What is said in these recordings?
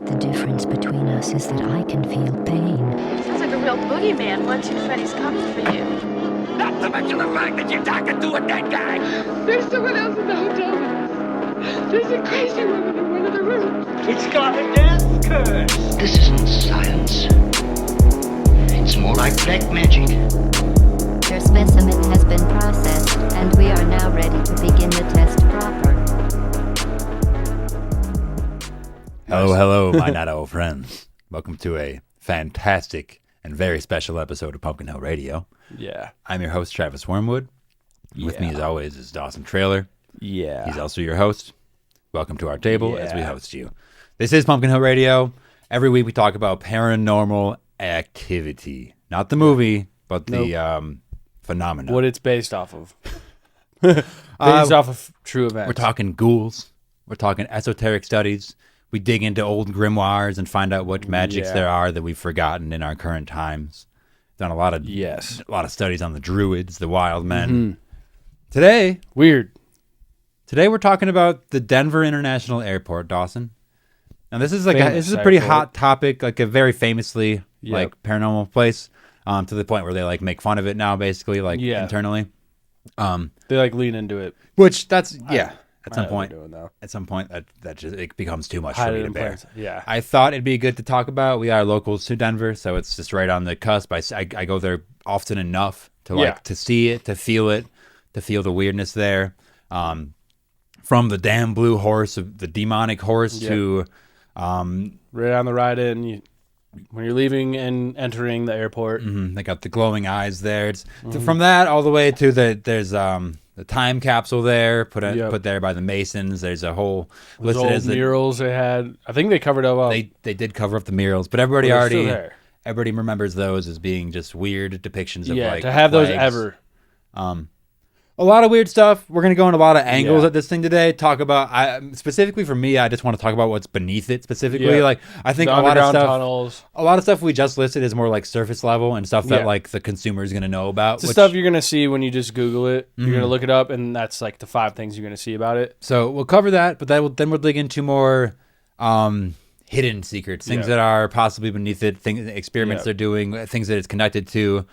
The difference between us is that I can feel pain. Sounds like a real boogeyman. 1, 2, Freddy's coming for you. Not to mention the fact that you're talking to a dead guy. There's someone else in the hotel with us. There's a crazy woman in one of the rooms. It's got a death curse. This isn't science. It's more like black magic. Your specimen has been processed, and we are now ready to begin the test proper. Hello, my not old friends. Welcome to a fantastic and very special episode of Pumpkin Hill Radio. Yeah. I'm your host, Travis Wormwood. With me, as always, is Dawson Trailer. Yeah. He's also your host. Welcome to our table as we host you. This is Pumpkin Hill Radio. Every week we talk about paranormal activity. Not the movie, but the phenomenon. What it's based off of. Based off of true events. We're talking ghouls. We're talking esoteric studies. We dig into old grimoires and find out what magics there are that we've forgotten in our current times. Done a lot of studies on the druids, the wild men. Mm-hmm. Today we're talking about the Denver International Airport, Dawson. Now this is a pretty hot topic, like a very famously like paranormal place, to the point where they like make fun of it now, basically, like internally. They like lean into it. Which that's At some point that just it becomes too much for me to bear. Yeah, I thought it'd be good to talk about. We are locals to Denver, so it's just right on the cusp. I go there often enough to see it, to feel the weirdness there. From the damn blue horse, the demonic horse, to right on the ride in. When you're leaving and entering the airport, they got the glowing eyes there. It's from that all the way to there's the time capsule there, put there by the Masons. There's a whole those listed old as murals they had. I think they covered up. Well, they did cover up the murals, but everybody remembers those as being just weird depictions of like to have plagues. those ever. A lot of weird stuff. We're going to go in a lot of angles at this thing today. Talk about, specifically for me, I just want to talk about what's beneath it specifically. Like, I think a lot of stuff we just listed is more like surface level and stuff that like the consumer is going to know about. It's the stuff you're going to see when you just Google it. You're going to look it up, and that's like the 5 things you're going to see about it. So we'll cover that, but then we'll dig into more hidden secrets, things that are possibly beneath it, experiments they're doing, things that it's connected to.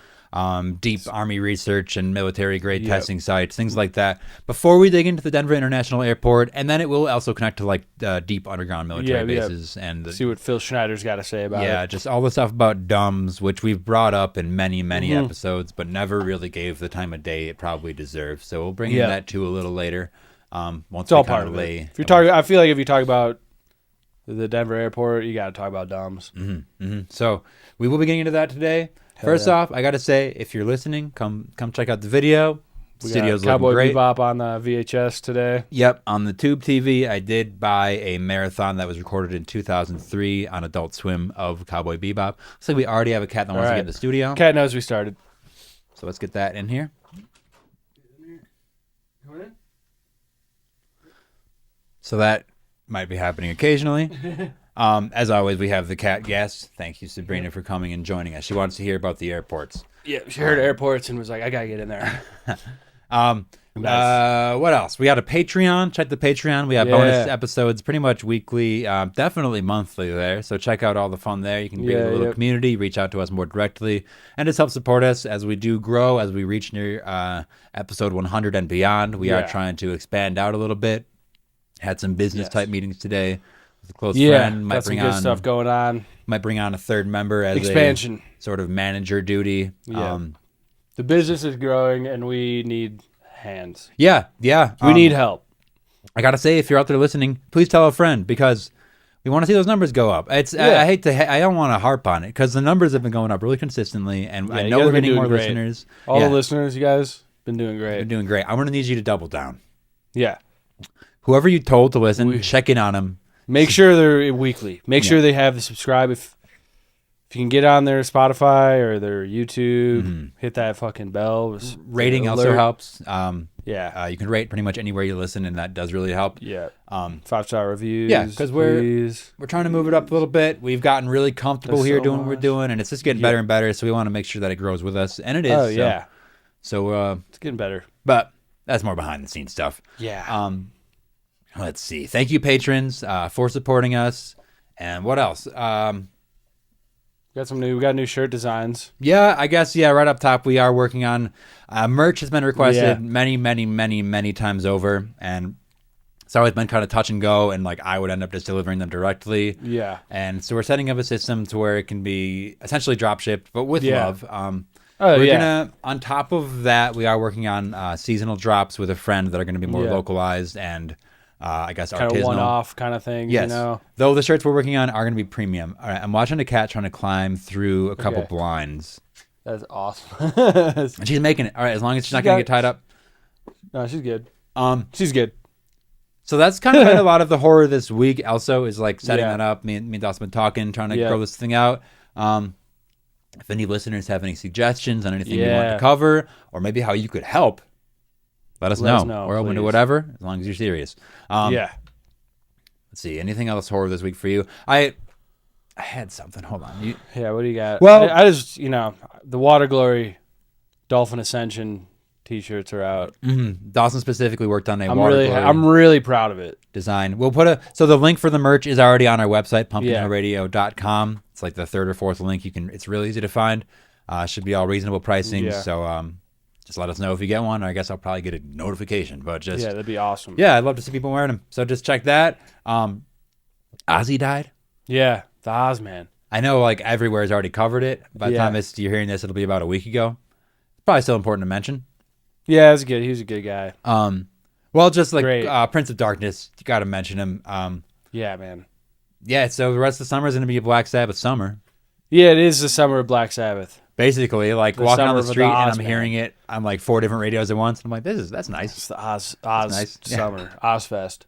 Deep Army research and military-grade testing sites, things like that. Before we dig into the Denver International Airport, and then it will also connect to like deep underground military bases and see what Phil Schneider's got to say about it. Yeah, just all the stuff about DUMBs, which we've brought up in many episodes, but never really gave the time of day it probably deserves. So we'll bring in that too a little later. Once it's all part of it. I feel like if you talk about the Denver Airport, you got to talk about DUMBs. So we will be getting into that today. First off, I got to say, if you're listening, come check out the video. The studio's looking great. Cowboy Bebop on the VHS today. Yep, on the Tube TV, I did buy a marathon that was recorded in 2003 on Adult Swim of Cowboy Bebop. Looks like we already have a cat that wants to get in the studio. Cat knows we started. So let's get that in here. So that might be happening occasionally. As always, we have the cat guest. Thank you, Sabrina, for coming and joining us. She wants to hear about the airports. Yeah, she heard airports and was like, I got to get in there. What else? We got a Patreon. Check the Patreon. We have bonus episodes pretty much weekly, definitely monthly there. So check out all the fun there. You can be a little community, reach out to us more directly, and just help support us as we do grow, as we reach near episode 100 and beyond. We are trying to expand out a little bit. Had some business type meetings today. With a close friend, got some good stuff going on. Might bring on a third member as expansion, a sort of manager duty. Yeah. The business is growing, and we need hands. Yeah. We need help. I gotta say, if you're out there listening, please tell a friend because we want to see those numbers go up. I don't want to harp on it because the numbers have been going up really consistently, and I know we're getting more listeners. All the listeners, you guys, been doing great. Been doing great. I'm gonna need you to double down. Yeah. Whoever you told to listen, check in on them. Make sure they're weekly. Make sure they have the subscribe. If you can get on their Spotify or their YouTube, hit that fucking bell. Rating also helps. You can rate pretty much anywhere you listen, and that does really help. Yeah. 5-star reviews. Yeah, because we're trying to move it up a little bit. We've gotten really comfortable here doing what we're doing, and it's just getting better and better. So we want to make sure that it grows with us, and it is. Oh yeah. So it's getting better, but that's more behind the scenes stuff. Yeah. Let's see. Thank you, patrons, for supporting us. And what else? We got new shirt designs. Yeah, I guess, right up top, we are working on merch has been requested many times over. And it's always been kind of touch and go. And like I would end up just delivering them directly. Yeah. And so we're setting up a system to where it can be essentially drop shipped, but with love. We're gonna, on top of that, we are working on seasonal drops with a friend that are going to be more localized and I guess kind artisanal. of one-off kind of thing. Yes. You know? Though the shirts we're working on are going to be premium. All right, I'm watching a cat trying to climb through a couple blinds. That's awesome. And she's making it. All right, as long as she's not going to get tied up. No, she's good. She's good. So that's kind of been a lot of the horror this week. Also, is like setting that up. Me and Dawson been talking, trying to grow this thing out. If any listeners have any suggestions on anything you want to cover, or maybe how you could help, let us know. We're open to whatever, as long as you're serious. Let's see. Anything else horror this week for you? I had something. Hold on. What do you got? Well, I just, the Water Glory Dolphin Ascension T-shirts are out. Dawson specifically worked on I'm really proud of it. Design. We'll put so the link for the merch is already on our website, pumpkinhillradio.com. It's like the third or fourth link. It's really easy to find. Should be all reasonable pricing. So just let us know if you get one. Or I guess I'll probably get a notification. But just that'd be awesome. Yeah, I'd love to see people wearing them. So just check that. Ozzy died. Yeah, the Ozman. I know like everywhere's already covered it. By the time you're hearing this, it'll be about a week ago. Probably still important to mention. Yeah, he was a good guy. Well, just like Prince of Darkness, you got to mention him. Yeah, man. Yeah, so the rest of the summer is going to be a Black Sabbath summer. Yeah, it is the summer of Black Sabbath. Basically, like walking down the street and I'm Ozman. hearing it on like 4 different radios at once. And I'm like, that's nice. It's the Oz nice. summer. Ozfest.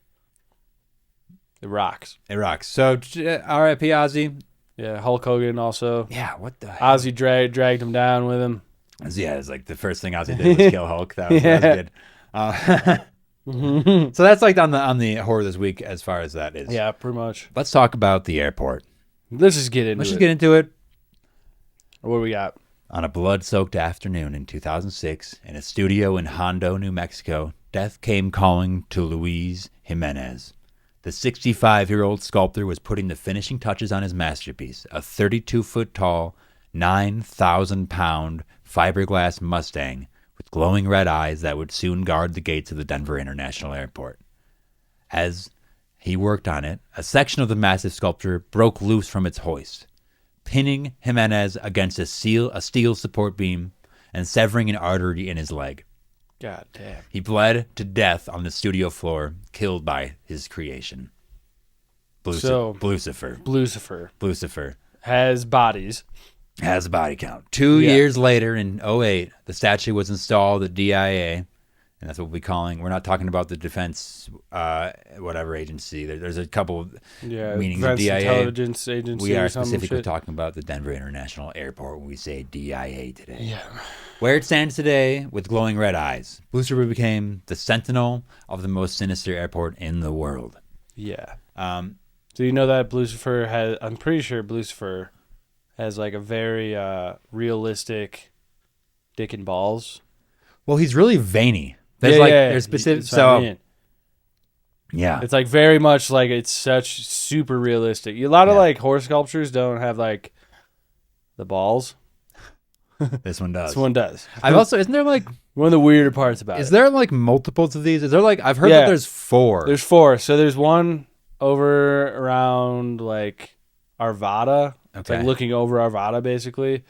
It rocks. It rocks. So, R.I.P. Ozzy. Yeah, Hulk Hogan also. Yeah, what the hell? Ozzy dragged him down with him. Yeah, it's like the first thing Ozzy did was kill Hulk. That was good. So that's like on the horror this week as far as that is. Yeah, pretty much. Let's talk about the airport. Let's just get into it. What do we got? On a blood-soaked afternoon in 2006, in a studio in Hondo, New Mexico, death came calling to Luis Jiménez. The 65-year-old sculptor was putting the finishing touches on his masterpiece, a 32-foot-tall, 9,000-pound fiberglass Mustang with glowing red eyes that would soon guard the gates of the Denver International Airport. As he worked on it, a section of the massive sculpture broke loose from its hoist, pinning Jimenez against a steel support beam and severing an artery in his leg. God damn. He bled to death on the studio floor, killed by his creation. Blucifer. Has bodies. Has a body count. 2 years later, in 2008, the statue was installed at DIA, and that's what we'll be calling. We're not talking about the defense, whatever agency. There's a couple meanings of DIA. Intelligence Agency. We are specifically talking about the Denver International Airport when we say DIA today. Yeah. Where it stands today, with glowing red eyes, Blucifer became the sentinel of the most sinister airport in the world. Yeah. Do you know that Blucifer has? I'm pretty sure Blucifer has like a very realistic dick and balls. Well, he's really veiny. There's specific. So yeah, it's like very much like it's such super realistic. A lot of like horse sculptures don't have like the balls. This one does. This one does. I've also isn't there like one of the weirder parts about it? Is there like multiples of these? Is there like I've heard that there's 4. There's 4. So there's one over around like Arvada. It's like looking over Arvada, basically.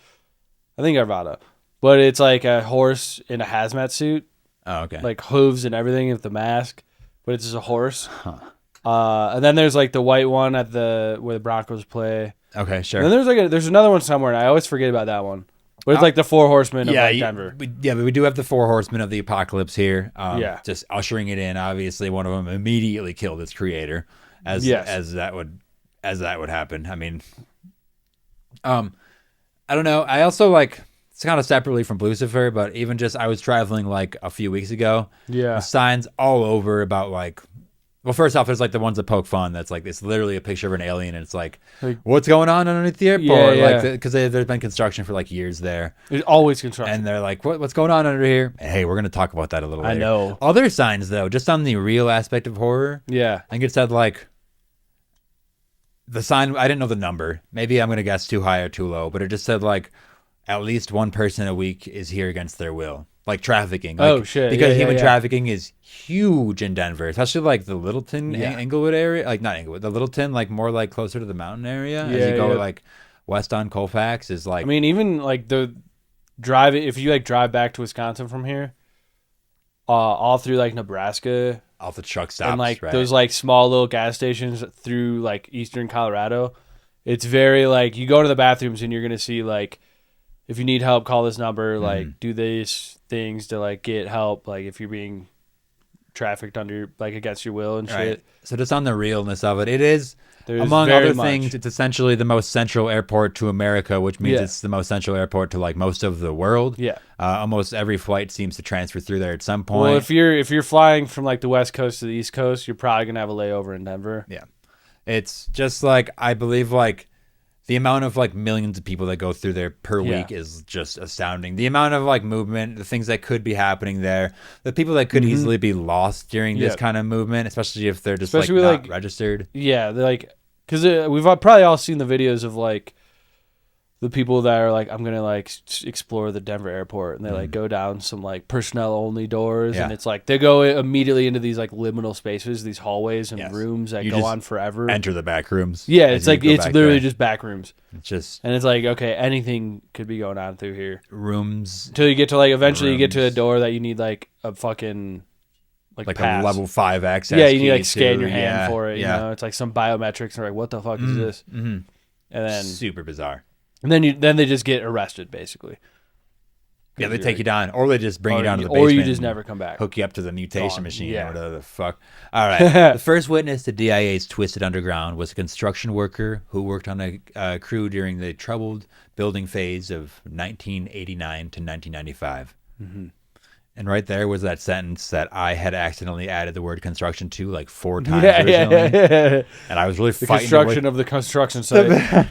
I think Arvada. But it's like a horse in a hazmat suit. Oh, okay. Like hooves and everything with the mask. But it's just a horse. Huh. And then there's like the white one at where the Broncos play. Okay, sure. And then there's another one somewhere, and I always forget about that one. But it's like the 4 horsemen of like Denver. But we do have the 4 horsemen of the apocalypse here. Just ushering it in. Obviously, one of them immediately killed its creator, as that would happen. I mean, I don't know. I also like it's kind of separately from Blucifer, but even just I was traveling like a few weeks ago. Yeah, signs all over about like. Well, first off, there's like the ones that poke fun. That's like it's literally a picture of an alien, and it's like what's going on underneath the airport? Like because there's been construction for like years there. There's always construction, and they're like, what's going on under here? And hey, we're gonna talk about that a little later. I know. Other signs though, just on the real aspect of horror. Yeah, I think it said like the sign, I didn't know the number. Maybe I'm going to guess too high or too low, but it just said like at least one person a week is here against their will. Like trafficking. Like, oh, shit. Because yeah, human yeah. trafficking is huge in Denver, especially like the Littleton, Englewood area. Like not Englewood, the Littleton, like more like closer to the mountain area. Yeah, As you go like west on Colfax is like. I mean, even like the drive, if you like drive back to Wisconsin from here, all through like Nebraska. All the truck stops. And like right? those like small little gas stations through like eastern Colorado. It's very like you go to the bathrooms and you're going to see like, if you need help, call this number, like do these things to like get help. Like if you're being trafficked under like against your will and shit. Right. So just on the realness of it, it is, There's among very other much. things, it's essentially the most central airport to America, which means it's the most central airport to like most of the world. Yeah. Almost every flight seems to transfer through there at some point. Well, if you're flying from like the West Coast to the East Coast, you're probably gonna have a layover in Denver. Yeah. It's just like, I believe like the amount of like millions of people that go through there per week is just astounding. The amount of like movement, the things that could be happening there, the people that could easily be lost during this kind of movement, especially if they're just Especially like not like, registered. Yeah, they're like, because we've probably all seen the videos of like the people that are like, I'm gonna like explore the Denver airport, and they like go down some like personnel only doors, and it's like they go immediately into these like liminal spaces, these hallways and rooms that go on forever. Enter the back rooms. Yeah, it's like it's literally just back rooms. It's just, and it's like, okay, anything could be going on through here. Rooms Until you get to like eventually you get to a door that you need like a fucking like a pass. level 5 access. Yeah, you need key like scan to- your hand yeah, for it. Yeah. You know, it's like some biometrics. And they're like, what the fuck is this? Mm-hmm. And then super bizarre. And then they just get arrested, basically. Yeah, they take you down, or they just bring you down to the or basement. you just never come back. Hook you up to the mutation Gone. machine Yeah. or whatever the fuck. All right. The first witness to DIA's Twisted Underground was a construction worker who worked on a crew during the troubled building phase of 1989 to 1995. Mm-hmm. And right there was that sentence that I had accidentally added the word construction to like 4 times Yeah. originally. And I was really The fighting construction of the construction site.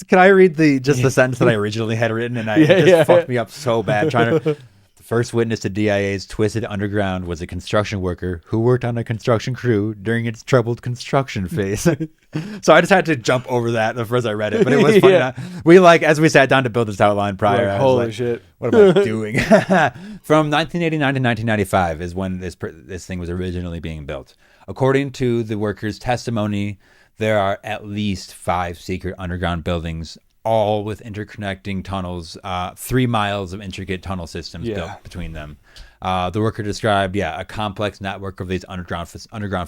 Can I read the sentence that I originally had written, and it just fucked me up so bad trying to. The first witness to DIA's Twisted Underground was a construction worker who worked on a construction crew during its troubled construction phase. So I just had to jump over that the first I read it, but it was funny. We as we sat down to build this outline prior. Like, I was holy like, shit! What am I doing? From 1989 to 1995 is when this thing was originally being built. According to the workers' testimony, there are at least 5 secret underground buildings, all with interconnecting tunnels, 3 miles of intricate tunnel systems built between them. The worker described, a complex network of these underground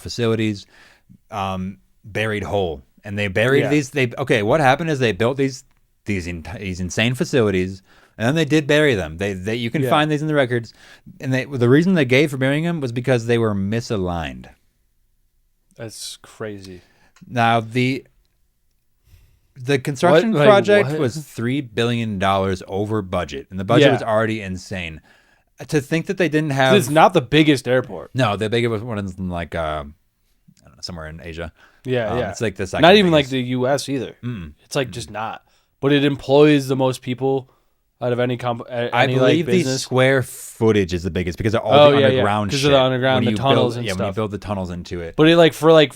facilities, buried whole. And they buried these. What happened is they built these insane facilities, and then they did bury them. They you can find these in the records. And the reason they gave for burying them was because they were misaligned. That's crazy. Now the construction project was $3 billion over budget, and the budget was already insane. To think that they didn't have, it's not the biggest airport. No, the biggest was one in like I don't know, somewhere in Asia. Yeah. It's like the second not even biggest. like the U.S. either. It's like just not. But it employs the most people out of any company. I believe the square footage is the biggest because of all the underground shit. Because of the underground, the tunnels and stuff. When you build the tunnels into it. But it like for like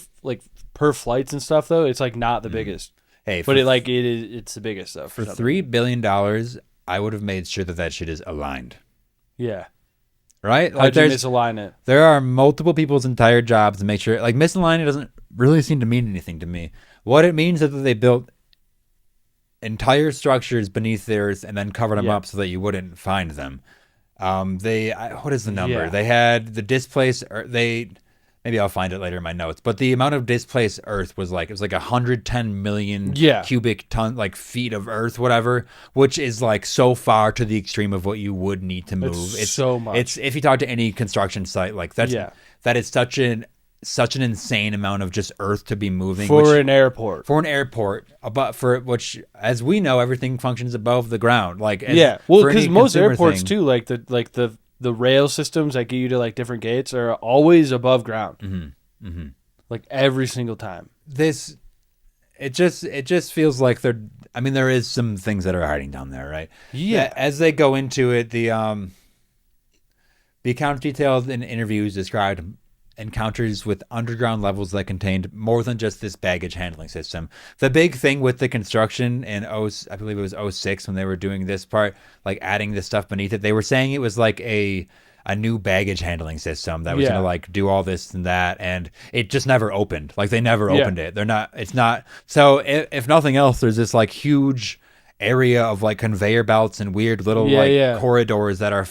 per flights and stuff though, it's like not the biggest. Hey, but it's the biggest though. For $3 billion, I would have made sure that shit is aligned. Yeah. Right? How'd you misalign it? There are multiple people's entire jobs to make sure. Like misaligning doesn't really seem to mean anything to me. What it means is that they built entire structures beneath the earth and then covered them up so that you wouldn't find them. What is the number? They had the displaced. Maybe I'll find it later in my notes. But the amount of displaced earth was like 110 million cubic ton, like feet of earth, whatever, which is like so far to the extreme of what you would need to move. It's so much. It's if you talk to any construction site, like that is such an insane amount of just earth to be moving for an airport. But for which, as we know, everything functions above the ground. Like because most airports too, like the rail systems that get you to like different gates are always above ground, like every single time. It just feels like there is some things that are hiding down there, right? Yeah. As they go into it, the account detailed in interviews described encounters with underground levels that contained more than just this baggage handling system. The big thing with the construction in I believe it was '06 when they were doing this part, like adding this stuff beneath it, they were saying it was like a new baggage handling system that was going to like do all this and that, and it just never opened. Like they never opened it. It's not. So if nothing else, there's this like huge area of like conveyor belts and weird little corridors that are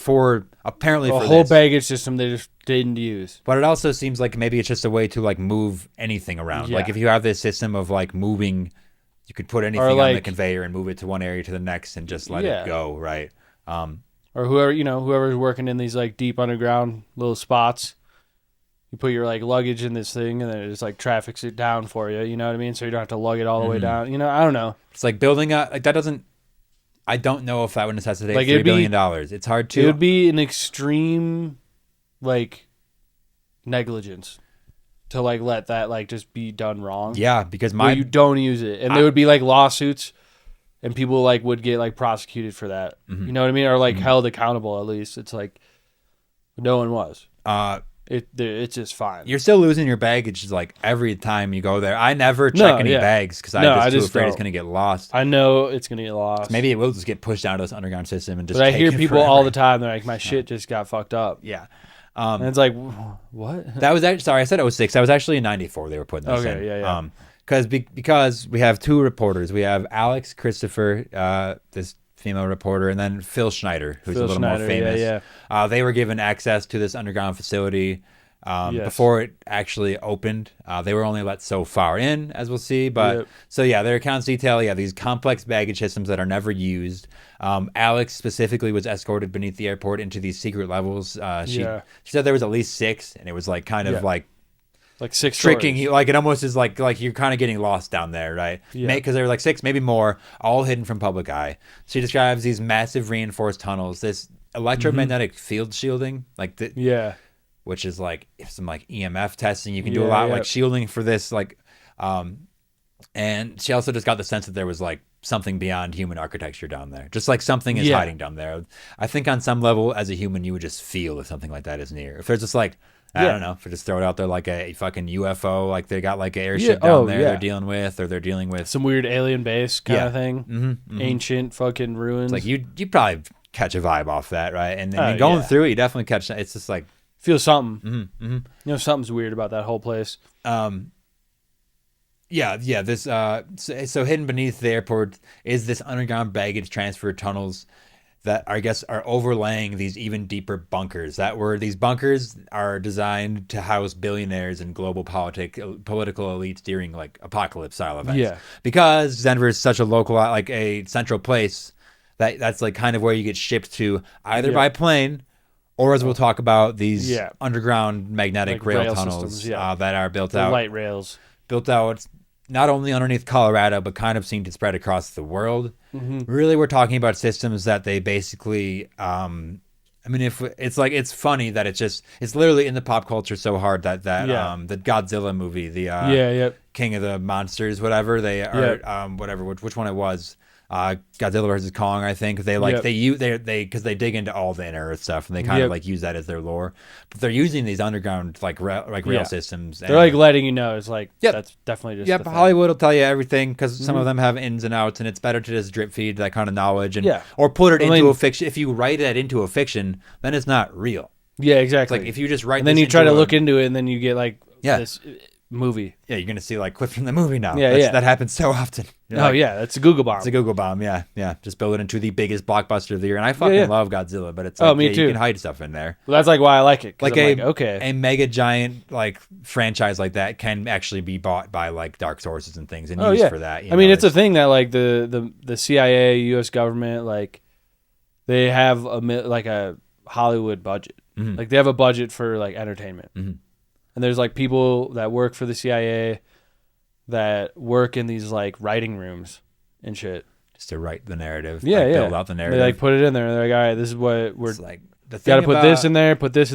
apparently a for whole this. baggage system they just didn't use. But it also seems like maybe it's just a way to like move anything around. Like if you have this system of like moving, you could put anything on the conveyor and move it to one area to the next and just let it go, right? Or whoever's working in these like deep underground little spots, you put your like luggage in this thing and then it just like traffics it down for you. You know what I mean? So you don't have to lug it all the way down. You know, I don't know. It's like building like that doesn't. I don't know if that would necessitate like $3 billion. It's hard to. It would be an extreme, like, negligence to like let that like just be done wrong. Yeah, because you don't use it, and there would be like lawsuits. And people like would get like prosecuted for that. You know what I mean? Or like held accountable at least. It's like no one was. It's just fine. You're still losing your baggage like every time you go there. I never check any bags because I'm just too afraid it's going to get lost. I know it's going to get lost. So maybe it will just get pushed down to this underground system and just. But I hear people all the time. They're like, my shit just got fucked up. Yeah. And it's like, what? That was actually, sorry, I said '06. That was actually in '94 they were putting this in. Okay, yeah. Because we have two reporters. We have Alex Christopher, this female reporter, and then Phil Schneider, who's a little more famous. They were given access to this underground facility before it actually opened. They were only let so far in, as we'll see. But so their accounts detail these complex baggage systems that are never used. Alex specifically was escorted beneath the airport into these secret levels. She said there was at least 6, and it was like kind of like 6 tricking stories. you, like it almost is like you're kind of getting lost down there, right? Because there were like 6, maybe more, all hidden from public eye. She describes these massive reinforced tunnels, this electromagnetic field shielding, which is like some like EMF testing. You can do a lot like shielding for this, like, and she also just got the sense that there was like something beyond human architecture down there, just like something is hiding down there. I think on some level, as a human, you would just feel if something like that is near. If there's just like. I don't know, if we just throw it out there like a fucking UFO, like they got like an airship down there they're dealing with, or they're dealing with some weird alien base kind of thing. Ancient fucking ruins. It's like you probably catch a vibe off that, right? And I mean, going through it, you definitely catch that. It's just like feel something. You know, something's weird about that whole place. This so hidden beneath the airport is this underground baggage transfer tunnels that I guess are overlaying these even deeper bunkers. These bunkers are designed to house billionaires and global political elites during like apocalypse style events. Yeah. Because Denver is such a local, like a central place that's like kind of where you get shipped to either by plane or, as we'll talk about, these underground magnetic like rail tunnels systems, that are built out. Light rails. Built out not only underneath Colorado, but kind of seem to spread across the world. Really, we're talking about systems that they basically, I mean, if it's like, it's funny that it's literally in the pop culture so hard that the Godzilla movie, the King of the Monsters, whatever they are, which one it was, Godzilla versus Kong, I think they because they dig into all the inner Earth stuff and they kind of like use that as their lore, but they're using these underground like rail systems. They're like letting you know it's like that's definitely just Hollywood will tell you everything because some of them have ins and outs, and it's better to just drip feed that kind of knowledge and or put it into a fiction. If you write it into a fiction, then it's not real. Yeah, exactly. It's like if you just write, and then you try to look into it, and then you get like this movie. Yeah, you're gonna see like clips from the movie now. That happens so often. That's a Google bomb. It's a Google bomb. Yeah. Just build it into the biggest blockbuster of the year. And I fucking love Godzilla, but it's like, me too. You can hide stuff in there. Well, that's like why I like it. Like a mega giant like franchise like that can actually be bought by like dark sources and things and used for that. I mean, it's a thing that like the CIA, U.S. government, like they have a Hollywood budget. Like they have a budget for like entertainment. And there's like people that work for the CIA that work in these like writing rooms and shit. Just to write the narrative. Build out the narrative. They like put it in there. And they're like, all right, this is what we're like. Got to put this in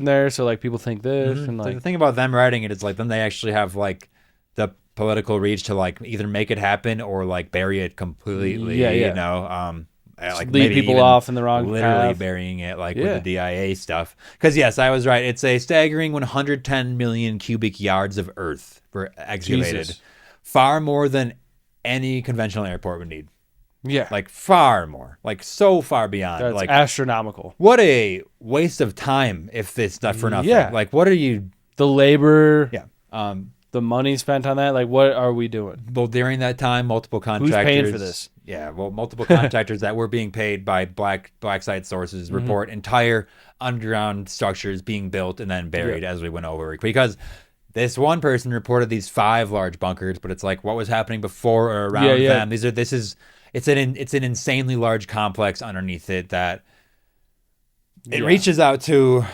there, so like people think this. And like the thing about them writing it is like then they actually have like the political reach to like either make it happen or like bury it completely. You know, like lead maybe people even off in the wrong literally path. burying it like with the DIA stuff. Because yes, I was right. It's a staggering 110 million cubic yards of earth were excavated, Jesus. far more than any conventional airport would need. Yeah, Like far more, like so far beyond. that's like astronomical. what a waste of time if it's not for nothing. Yeah. Like what are you? The labor, Yeah. the money spent on that. Like, what are we doing? Well, during that time, multiple contractors. Who's paying for this? Yeah, well, multiple contractors that were being paid by black site sources report entire underground structures being built and then buried as we went over. Because this one person reported these 5 large bunkers, but it's like what was happening before or around them. It's an insanely large complex underneath it that it reaches out to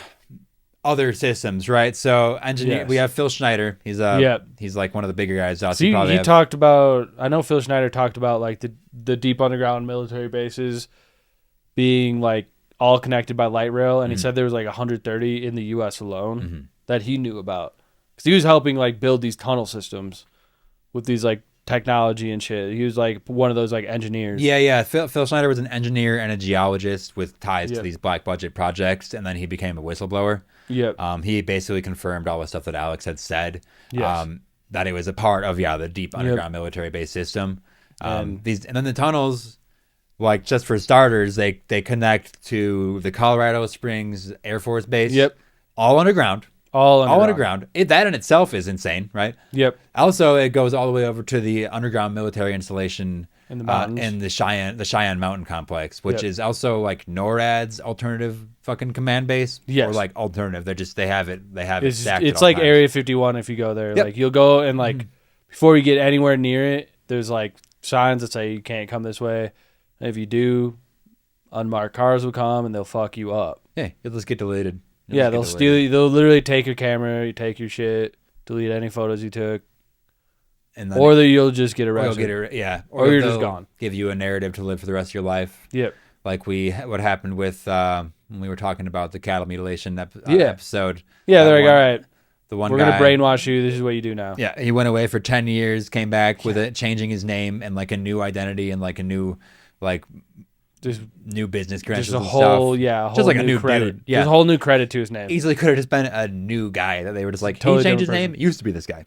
other systems, right? So we have Phil Schneider. He's like one of the bigger guys out. See, he talked about. I know Phil Schneider talked about like the deep underground military bases being like all connected by light rail, and he said there was like 130 in the U.S. alone that he knew about because he was helping like build these tunnel systems with these like technology and shit. He was like one of those like engineers. Yeah. Phil Schneider was an engineer and a geologist with ties to these black budget projects, and then he became a whistleblower. Yep. He basically confirmed all the stuff that Alex had said. Yes. That it was a part of the deep underground military base system. And then the tunnels, like just for starters, they connect to the Colorado Springs Air Force Base. Yep. All underground. All underground. That in itself is insane, right? Yep. Also, it goes all the way over to the underground military installation in the mountains, in the Cheyenne Mountain Complex, which is also like NORAD's alternative fucking command base. Yes. Or like alternative. They have it stacked. It's like Area 51 if you go there. Yep. Like you'll go and like before you get anywhere near it, there's like signs that say you can't come this way. And if you do, unmarked cars will come and they'll fuck you up. Yeah, you'll just get deleted. They'll steal you. They'll literally take your camera, you take your shit, delete any photos you took, and you'll just get arrested. Or you're just gone. Give you a narrative to live for the rest of your life. Yep. Like what happened with when we were talking about the cattle mutilation episode. Yeah, they're like, all right, we're gonna brainwash you. This is what you do now. Yeah, he went away for 10 years, came back with it, changing his name and like a new identity and like a new new business credentials. Just a whole just like a new credit. dude. Yeah, there's a whole new credit to his name. Easily could have just been a new guy that they were just like, totally he changed his person. name. It used to be this guy.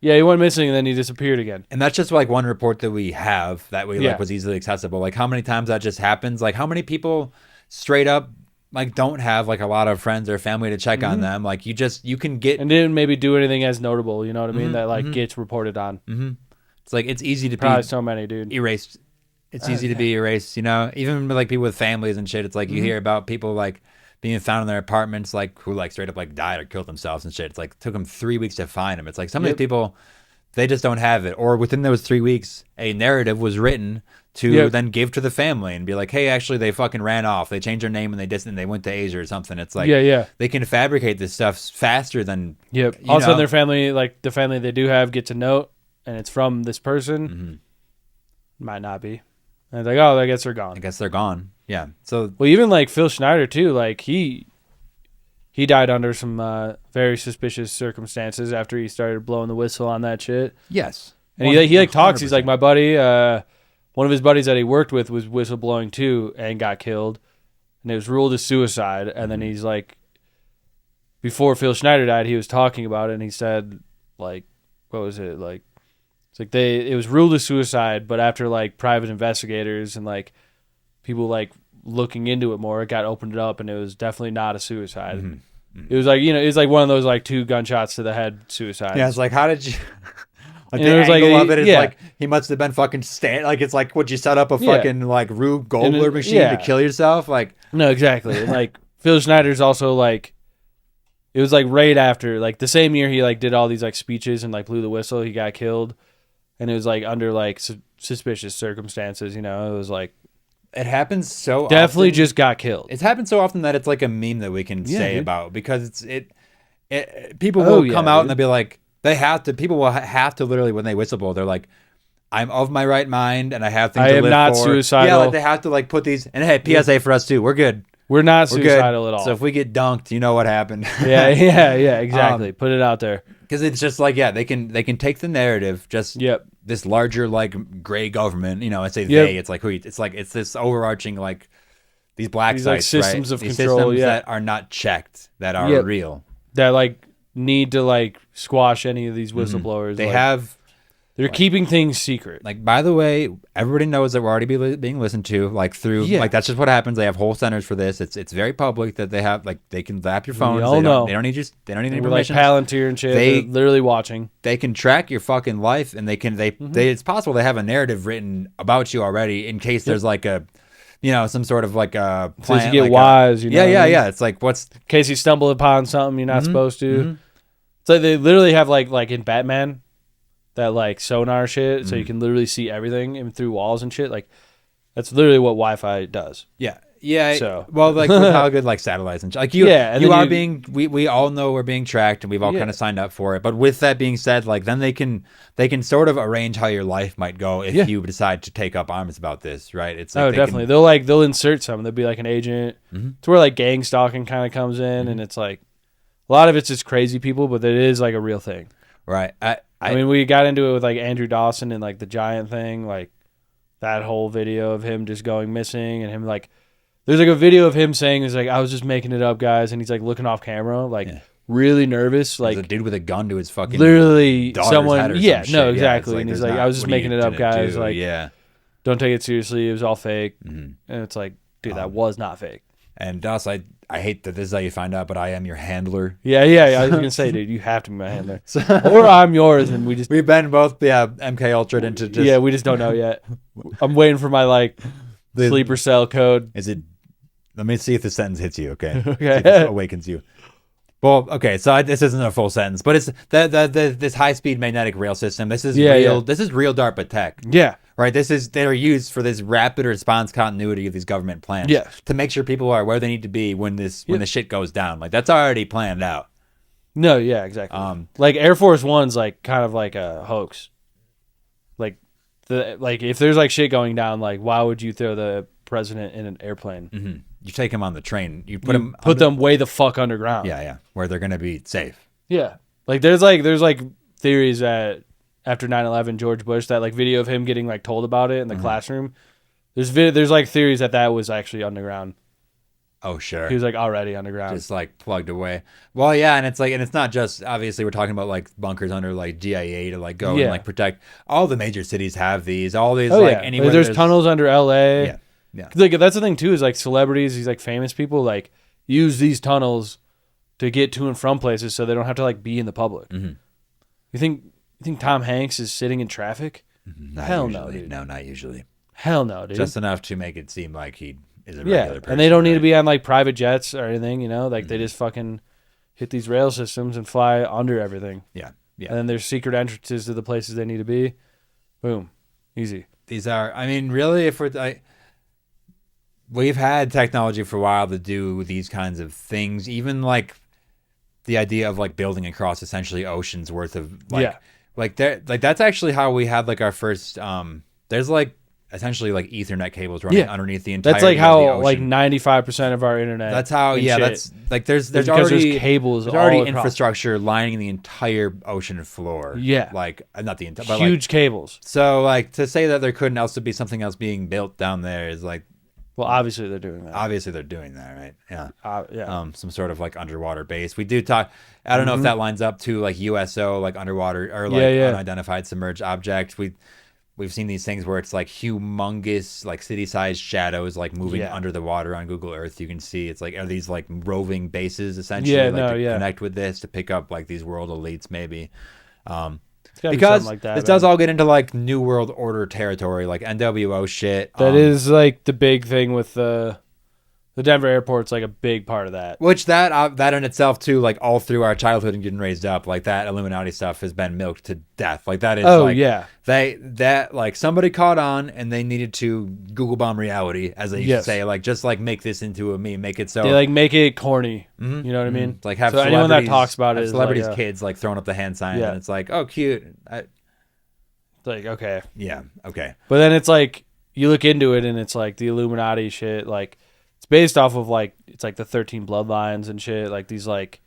Yeah, he went missing and then he disappeared again. And that's just like one report that we have that was easily accessible. Like how many times that just happens? Like how many people straight up like don't have like a lot of friends or family to check on them? Like you can get and didn't maybe do anything as notable. You know what I mean? That like gets reported on. It's like it's easy to probably be so many, dude. Erased. It's easy to be erased, you know. Even with, like people with families and shit, it's like you hear about people like being found in their apartments, like who like straight up like died or killed themselves and shit. It's like took them 3 weeks to find them. It's like some of these people, they just don't have it, or within those 3 weeks, a narrative was written to then give to the family and be like, hey, actually they fucking ran off. They changed their name and they went to Asia or something. It's like they can fabricate this stuff faster than Also, their family, like the family they do have, gets a note and it's from this person. Might not be. And it's like, oh, I guess they're gone. I guess they're gone. Yeah. So even like Phil Schneider too, like he died under some very suspicious circumstances after he started blowing the whistle on that shit. Yes. And he like talks. He's like, my buddy, one of his buddies that he worked with was whistleblowing too and got killed, and it was ruled as suicide. And then he's like, before Phil Schneider died, he was talking about it, and he said, like, what was it like? It's like it was ruled as suicide, but after like private investigators and like people like looking into it more, it got opened up and it was definitely not a suicide. It was like, it was like one of those like 2 gunshots to the head suicides. Yeah, it's like, how did you like and the it was angle like, of it is like he must have been fucking like it's like, would you set up a fucking like Rube Goldberg machine to kill yourself? Like no, exactly. And like Phil Schneider's also like, it was like right after, like the same year he like did all these like speeches and like blew the whistle, he got killed. And it was like under like suspicious circumstances, it was like, it happens so definitely often. Just got killed. It's happened so often that it's like a meme that we can say about, because people will come out and they'll be like, people will have to literally, when they whistleblow, they're like, I'm of my right mind and I have things to live for. I am not suicidal. Yeah, like they have to like put these, and hey, PSA for us too. We're good. We're not suicidal at all. So if we get dunked, you know what happened. Yeah, exactly. Put it out there. Because it's just like, they can take the narrative, just this larger like gray government. You know, I say they. It's like it's this overarching like these black these sites, like systems right? of these control systems that are not checked, that are real, that like need to like squash any of these whistleblowers. They like, have. They're keeping things secret. Like, by the way, everybody knows that we're already being listened to. Like through, like that's just what happens. They have whole centers for this. It's very public that they have. Like they can zap your phones. They don't need any We're like information. Palantir and shit. They're literally watching. They can track your fucking life, and they it's possible they have a narrative written about you already in case there's like a, you know, some sort of like a plan. So you get like wise. You know yeah. It's like in case you stumble upon something you're not supposed to. So they literally have like in Batman. That like sonar shit, so you can literally see everything in through walls and shit. Like that's literally what Wi-Fi does. Yeah. So well, like with how good like satellites and like we all know we're being tracked, and we've all kind of signed up for it. But with that being said, like then they can sort of arrange how your life might go if you decide to take up arms about this, right? It's like definitely they'll insert some. There'll be like an agent. It's where like gang stalking kind of comes in, and it's like a lot of it's just crazy people, but it is like a real thing, right? I mean, we got into it with like Andrew Dawson and like the giant thing, like that whole video of him just going missing and him like, there's like a video of him saying, "It's like I was just making it up, guys," and he's like looking off camera, like really nervous, like there's a dude with a gun to his fucking literally someone, head or yeah, some no, shit. exactly, Like, and he's like, "I was just making it up, guys," like don't take it seriously, it was all fake, and it's like, dude, that was not fake. And Dawes, I hate that this is how you find out, but I am your handler. Yeah. I was gonna say, dude, you have to be my handler, or I'm yours, and we've been both MK Ultra'd into just we just don't know yet. I'm waiting for my like sleeper cell code. Is it? Let me see if the sentence hits you. Okay. Okay. See if this awakens you. Well, okay. So this isn't a full sentence, but it's this high speed magnetic rail system. This is real. Yeah. This is real DARPA tech. Yeah. Right. They're used for this rapid response continuity of these government plans. Yeah. To make sure people are where they need to be when the shit goes down. Like that's already planned out. No. Yeah. Exactly. Like Air Force One's like kind of like a hoax. Like if there's like shit going down, like why would you throw the president in an airplane? Mm-hmm. You take him on the train. You put them way the fuck underground. Yeah. Where they're gonna be safe. Yeah. Like there's like theories that after 9/11, George Bush, that like video of him getting like told about it in the classroom. There's like theories that was actually underground. Oh sure. He was like already underground, just like plugged away. Well, yeah, and it's not just, obviously we're talking about like bunkers under like GIA to like go and like protect. All the major cities have these. All these anywhere there's tunnels under LA. Yeah. Like that's the thing too, is like celebrities, these like famous people like use these tunnels to get to and from places so they don't have to like be in the public. Mm-hmm. You think Tom Hanks is sitting in traffic? Hell usually. no, dude. No, not usually. Hell no, dude. Just enough to make it seem like he is a regular person. And they don't need to be on like private jets or anything, you know? Like they just fucking hit these rail systems and fly under everything. Yeah. And then there's secret entrances to the places they need to be. Boom. Easy. These are, I mean, really, we've had technology for a while to do these kinds of things. Even like the idea of like building across essentially oceans worth of like that's actually how we had like our first there's like essentially like Ethernet cables running underneath the entire. That's like how like 95% of our internet. That's how that's like there's already cables. There's already infrastructure lining the entire ocean floor. Yeah, like not the entire huge cables. So like to say that there couldn't also be something else being built down there is like. Well, obviously they're doing that. Obviously they're doing that, right? Yeah. Yeah. Some sort of like underwater base. We do talk. I don't know if that lines up to like USO, like underwater or like unidentified submerged object. We've seen these things where it's like humongous, like city-sized shadows, like moving under the water on Google Earth. You can see it's like are these like roving bases essentially, connect with this to pick up like these world elites maybe. Because like that, this does all get into like New World Order territory, like NWO shit. That is like the big thing with the Denver airport's like a big part of that. Which that in itself too, like all through our childhood and getting raised up, like that Illuminati stuff has been milked to death. Like that is that like somebody caught on and they needed to Google bomb reality, as they used to say, like just like make this into a meme, make it so they like make it corny. You know what I mean? Like have so anyone that talks about it is celebrities like, kids like throwing up the hand sign and it's like, oh cute. It's like okay. Yeah, okay. But then it's like you look into it and it's like the Illuminati shit, like it's based off of like it's like the 13 bloodlines and shit, like these like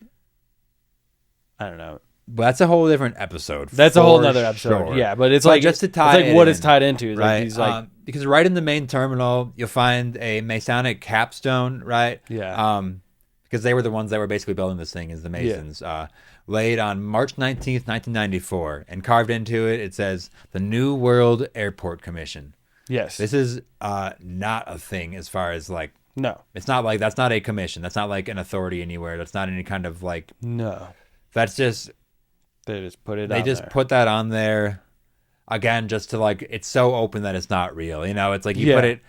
I don't know. that's a whole different episode. That's a whole for nother episode. sure. Yeah, but it's But like just to it's tie like it what in, it's tied into. right? Like these like Because right in the main terminal, you'll find a Masonic capstone, right? Yeah. Because they were the ones that were basically building this thing as the Masons. Laid on March 19th, 1994, and carved into it, it says the New World Airport Commission. Yes. This is not a thing as far as like. No. It's not like that's not a commission. That's not like an authority anywhere. That's not any kind of like. No. That's just. They just put it. They just put that on there, again, just to like. It's so open that it's not real. You know, it's like you put it.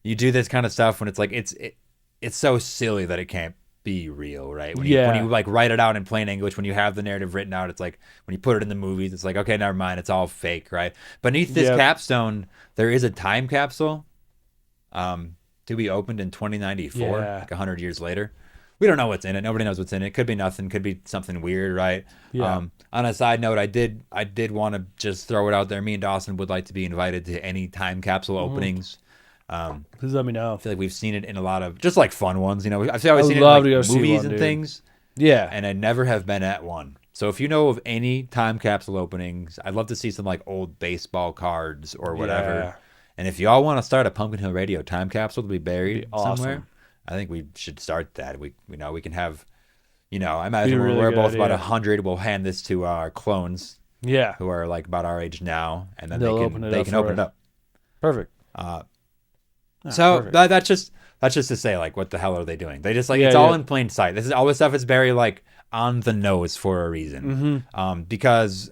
You do this kind of stuff when it's like it's so silly that it can't be real, right? When you like write it out in plain English, when you have the narrative written out, it's like when you put it in the movies, it's like, okay, never mind, it's all fake, right? Beneath this capstone, there is a time capsule to be opened in 2094, like 100 years later. We don't know what's in it. Nobody knows what's in it. Could be nothing. Could be something weird, right? Yeah. On a side note, I did want to just throw it out there. Me and Dawson would like to be invited to any time capsule openings. Please let me know. I feel like we've seen it in a lot of just like fun ones. You know, I've always seen it in love to like go see movies one, and dude. things. Yeah. And I never have been at one. So if you know of any time capsule openings, I'd love to see some like old baseball cards or whatever. Yeah. And if you all want to start a Pumpkin Hill Radio time capsule to be buried awesome. somewhere, I think we should start that. We can have, I imagine really we're good both about idea. 100. We'll hand this to our clones Yeah. who are like about our age now, and then They'll they open can it open up it for up. Perfect. So perfect. that's just to say, like, what the hell are they doing? They just like Yeah, it's all yeah. in plain sight. This is all this stuff is very like on the nose for a reason, because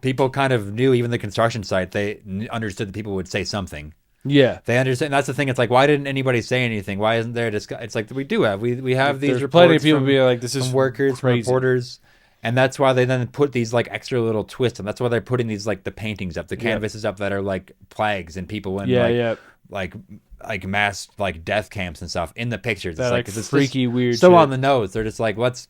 people kind of knew, even the construction site, they understood that people would say something. Yeah. They understand. That's the thing. It's like, why didn't anybody say anything? Why isn't there it's like we do have we have these There's reports plenty of people from, be like, this is from workers, from crazy. reporters. And that's why they then put these like extra little twists, and that's why they're putting these like the paintings up, the canvases up that are like flags and people in like mass like death camps and stuff in the pictures. That, It's like, 'cause it's freaky, just weird so shit. on the nose. They're just like, let's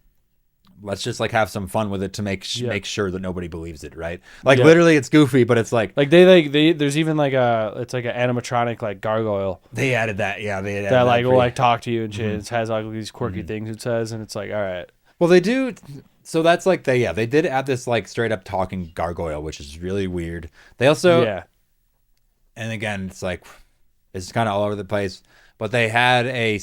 just like have some fun with it to make sure that nobody believes it, right? Like literally, it's goofy, but it's like they there's even like it's like an animatronic like gargoyle they added that, they added that like will for- like talk to you and shit. It has like these quirky things it says, and it's like, all right. Well, they do. So that's like they did add this like straight up talking gargoyle, which is really weird. They also and again, it's like it's kind of all over the place. But they had a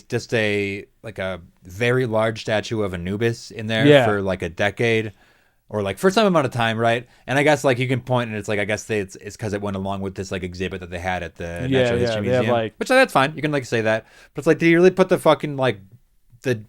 very large statue of Anubis in there for like a decade, or like for some amount of time, right? And I guess like you can point, and it's like I guess it's because it went along with this like exhibit that they had at the Natural History they have, Museum, like, which that's fine. You can like say that, but it's like, do you really put the fucking like the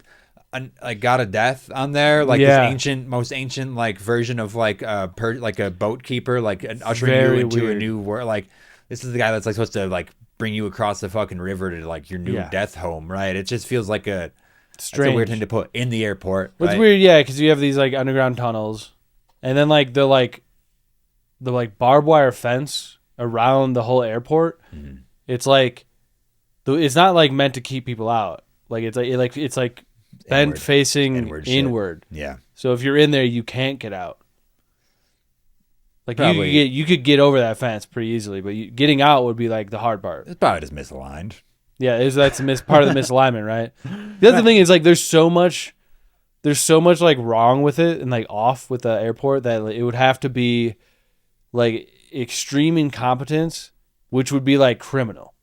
like god of death on there, like this most ancient like version of like like a boat keeper, like ushering very you into weird. a new world? Like this is the guy that's like supposed to like bring you across the fucking river to like your new death home, right? It just feels like it's a weird thing to put in the airport. It's right? weird, because you have these like underground tunnels, and then like the barbed wire fence around the whole airport. It's like it's not like meant to keep people out. Like it's like bent Inward. facing Inward inward. shit. Yeah. So if you're in there, you can't get out. Like Probably. you could get over that fence pretty easily, but getting out would be like the hard part. It's probably just misaligned. Yeah, that's part of the misalignment, right? The other thing is like there's so much like wrong with it and like off with the airport that like, it would have to be like extreme incompetence, which would be like criminal.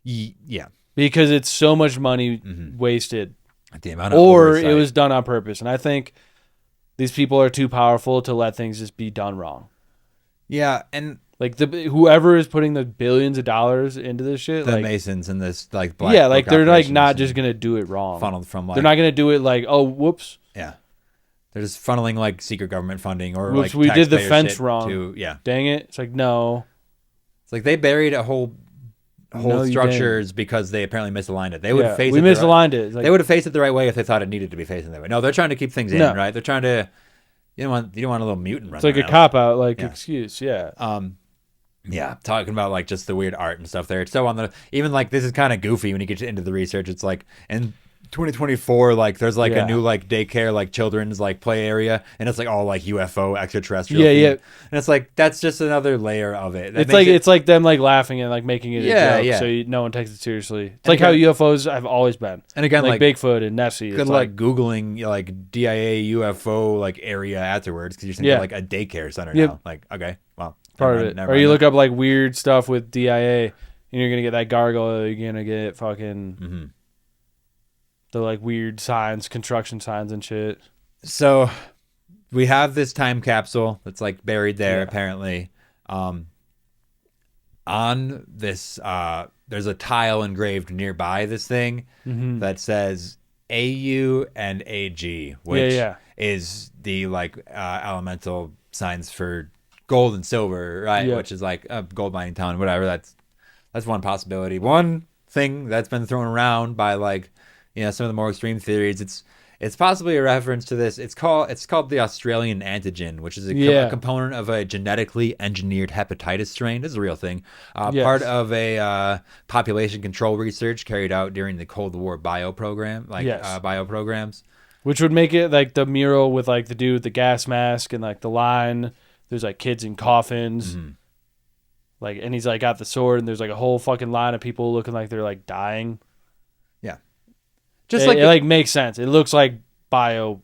Yeah. Because it's so much money wasted, The amount of or oversight. it was done on purpose. And I think these people are too powerful to let things just be done wrong. Yeah, and Like whoever is putting the billions of dollars into this shit, the like Masons and this like black like book they're like operations not and just gonna do it wrong. funneled from like They're not gonna do it like, oh, whoops. Yeah. They're just funneling like secret government funding or Whoops, like we did the taxpayer fence shit wrong. yeah. Dang it. It's like, no. It's like they buried a whole No, you structures because they apparently misaligned it. They would face we it the right- misaligned it. It's like, they would have faced it the right way if they thought it needed to be facing that way. No, they're trying to keep things in, No. right? They're trying to you don't want a little mutant running it's like around. a cop out, like Yeah. excuse. Yeah. Yeah, talking about like just the weird art and stuff there. It's so on the even like this is kind of goofy when you get into the research. It's like in 2024, like there's like a new like daycare, like children's like play area, and it's like all like UFO extraterrestrial. Yeah. And it's like that's just another layer of it. It's like them like laughing and like making it a joke, so no one takes it seriously. It's like how UFOs have always been. And again, like Bigfoot and Nessie. Good like Googling like DIA UFO like area afterwards because you're thinking like a daycare center now. Like okay, well, part of it. Or you look up like weird stuff with DIA, and you're gonna get that gargoyle. You're gonna get fucking the like weird signs, construction signs and shit. So we have this time capsule that's like buried there apparently. On this, there's a tile engraved nearby this thing that says AU and AG, which is the like elemental signs for gold and silver, right? Which is like a gold mining town, whatever. That's one possibility. One thing that's been thrown around by like some of the more extreme theories. It's possibly a reference to this. It's called the Australian antigen, which is a component of a genetically engineered hepatitis strain. This is a real thing. Part of a population control research carried out during the Cold War bio program, bio programs. Which would make it like the mural with like the dude with the gas mask and like the line. There's like kids in coffins. Like, and he's like got the sword, and there's like a whole fucking line of people looking like they're like dying. Yeah. Just it like makes sense. It looks like bioweaponry,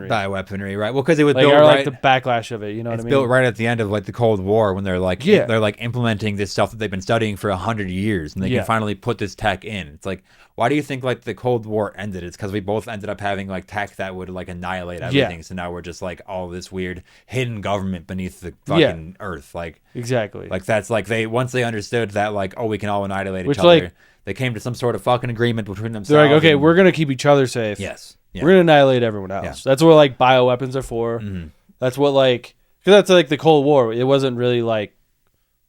right? Well, because it was like, built like the backlash of it. You know what I mean? It's built right at the end of like the Cold War when they're like they're like implementing this stuff that they've been studying for 100 years, and they can finally put this tech in. It's like, why do you think like the Cold War ended? It's because we both ended up having like tech that would like annihilate everything. So now we're just like all this weird hidden government beneath the fucking earth. Like exactly. Like that's like once they understood that like we can all annihilate each other. Like, they came to some sort of fucking agreement between themselves. They're like, okay, we're going to keep each other safe. Yes. Yeah. We're going to annihilate everyone else. Yeah. That's what, like, bioweapons are for. That's what, like... Because that's, like, the Cold War. It wasn't really, like,